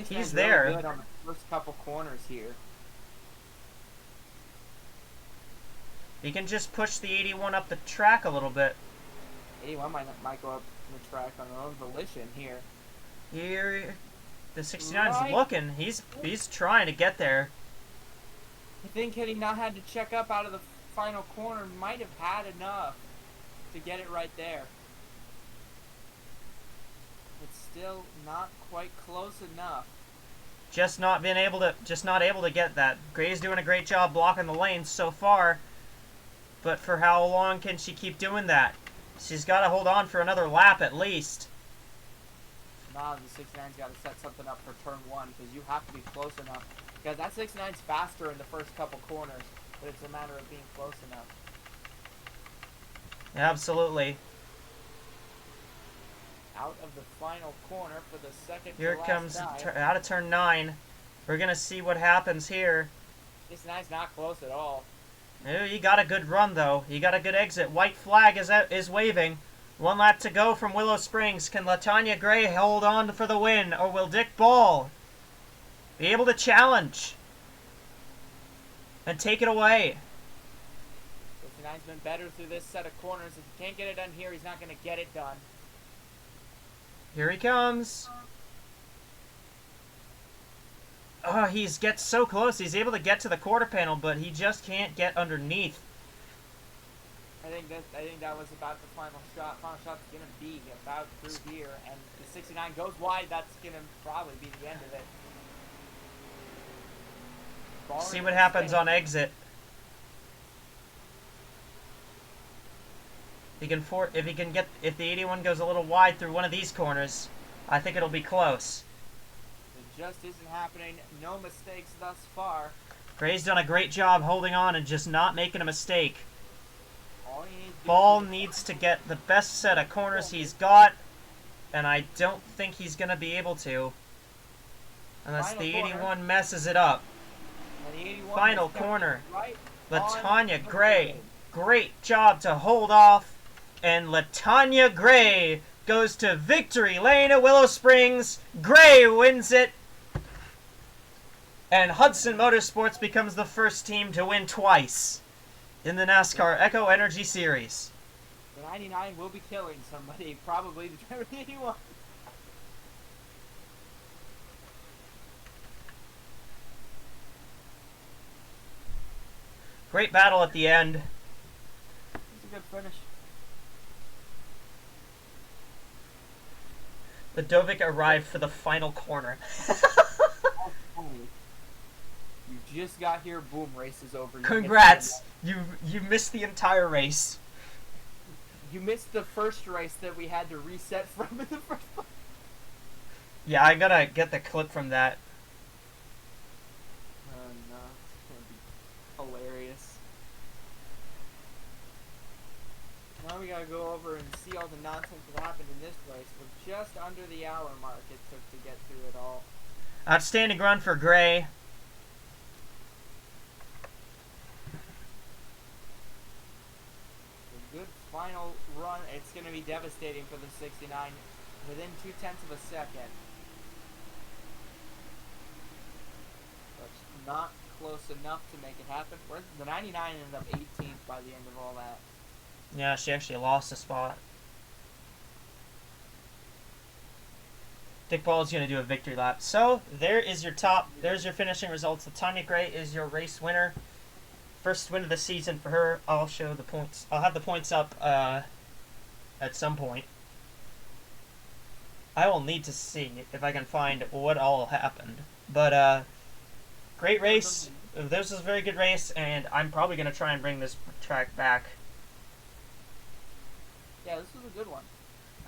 He's there. Really good on the first couple corners here. He can just push the 81 up the track a little bit. 81 might go up the track on their own volition here. Here, the 69's Right. looking. He's trying to get there. I think had he not had to check up out of the final corner, might have had enough to get it right there. It's still not quite close enough. Just not able to get that. Gray's doing a great job blocking the lanes so far. But for how long can she keep doing that? She's got to hold on for another lap at least. Now the 69's got to set something up for turn 1 because you have to be close enough. Because that 69's faster in the first couple corners, but it's a matter of being close enough. Absolutely. Out of the final corner for the second Here to it last comes time. out of turn 9. We're going to see what happens here. 69's not close at all. Oh, he got a good run, though. He got a good exit. White flag is waving. 1 lap to go from Willow Springs. Can LaTanya Gray hold on for the win, or will Dick Ball be able to challenge and take it away? 59's been better through this set of corners. If he can't get it done here, he's not going to get it done. Here he comes. Oh, he gets so close. He's able to get to the quarter panel, but he just can't get underneath. I think that was about the final shot. Final shot's going to be about through here, and the 69 goes wide. That's going to probably be the end of it. See what happens on exit. If the 81 goes a little wide through one of these corners, I think it'll be close. It just isn't happening. No mistakes thus far. Gray's done a great job holding on and just not making a mistake. Ball needs to get the best set of corners he's got, and I don't think he's going to be able to. Unless the 81 messes it up. Final corner. LaTanya Gray. Great job to hold off. And LaTanya Gray goes to victory lane at Willow Springs. Gray wins it. And Hudson Motorsports becomes the first team to win twice in the NASCAR Echo Energy Series. The 99 will be killing somebody, probably the driver 81. Great battle at the end. It's a good finish. The Dovik arrived for the final corner. You just got here, boom, race is over. Congrats! You missed the entire race. You missed the first race that we had to reset from in the first place. Yeah, I gotta get the clip from that. Oh no, it's gonna be hilarious. Now we gotta go over and see all the nonsense that happened in this race. We're just under the hour mark it took to get through it all. Outstanding run for Gray. A good final run. It's gonna be devastating for the 69 within 0.2 of a second. That's not close enough to make it happen. The 99 ended up 18th by the end of all that. Yeah, she actually lost a spot. Dick Ball is going to do a victory lap. So, there's your finishing results. LaTanya Gray is your race winner. First win of the season for her. I'll show the points. I'll have the points up at some point. I will need to see if I can find what all happened. But, great race. This was a very good race, and I'm probably going to try and bring this track back. Yeah, this was a good one.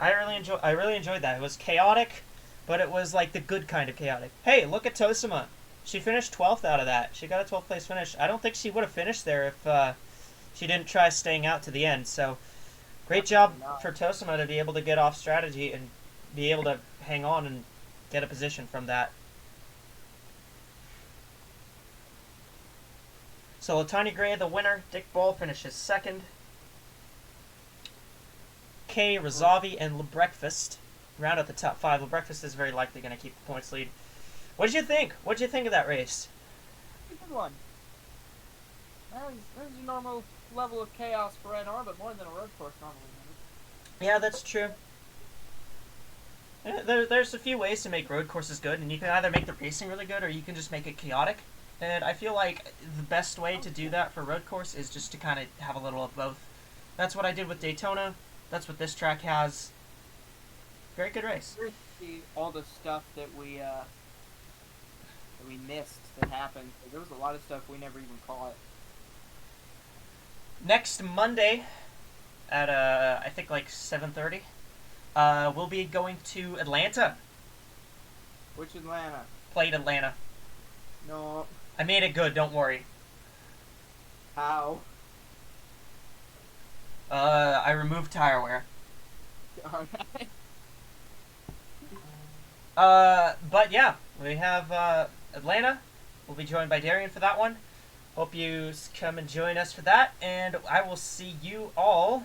I really enjoyed that. It was chaotic, but it was like the good kind of chaotic. Hey, look at Tosima. She finished 12th out of that. She got a 12th place finish. I don't think she would have finished there if she didn't try staying out to the end. So, great job for Tosima to be able to get off strategy and be able to hang on and get a position from that. So, LaTanya Gray, the winner. Dick Ball finishes second. Kay, Razavi, and LeBreakfast round out the top 5. LeBreakfast is very likely going to keep the points lead. What did you think? What did you think of that race? It's a good one. There's a normal level of chaos for NR, but more than a road course normally. Yeah, that's true. There's a few ways to make road courses good, and you can either make the racing really good or you can just make it chaotic. And I feel like the best way to do that for road course is just to kind of have a little of both. That's what I did with Daytona. That's what this track has. Very good race. All the stuff that we missed that happened. There was a lot of stuff we never even caught. Next Monday at I think like 7:30, we'll be going to Atlanta. Which Atlanta? Played Atlanta. No. I made it good. Don't worry. How? I removed tire wear. Alright. But yeah, we have Atlanta. We'll be joined by Darian for that one. Hope you come and join us for that, and I will see you all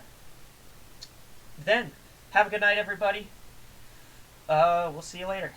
then. Have a good night, everybody. We'll see you later.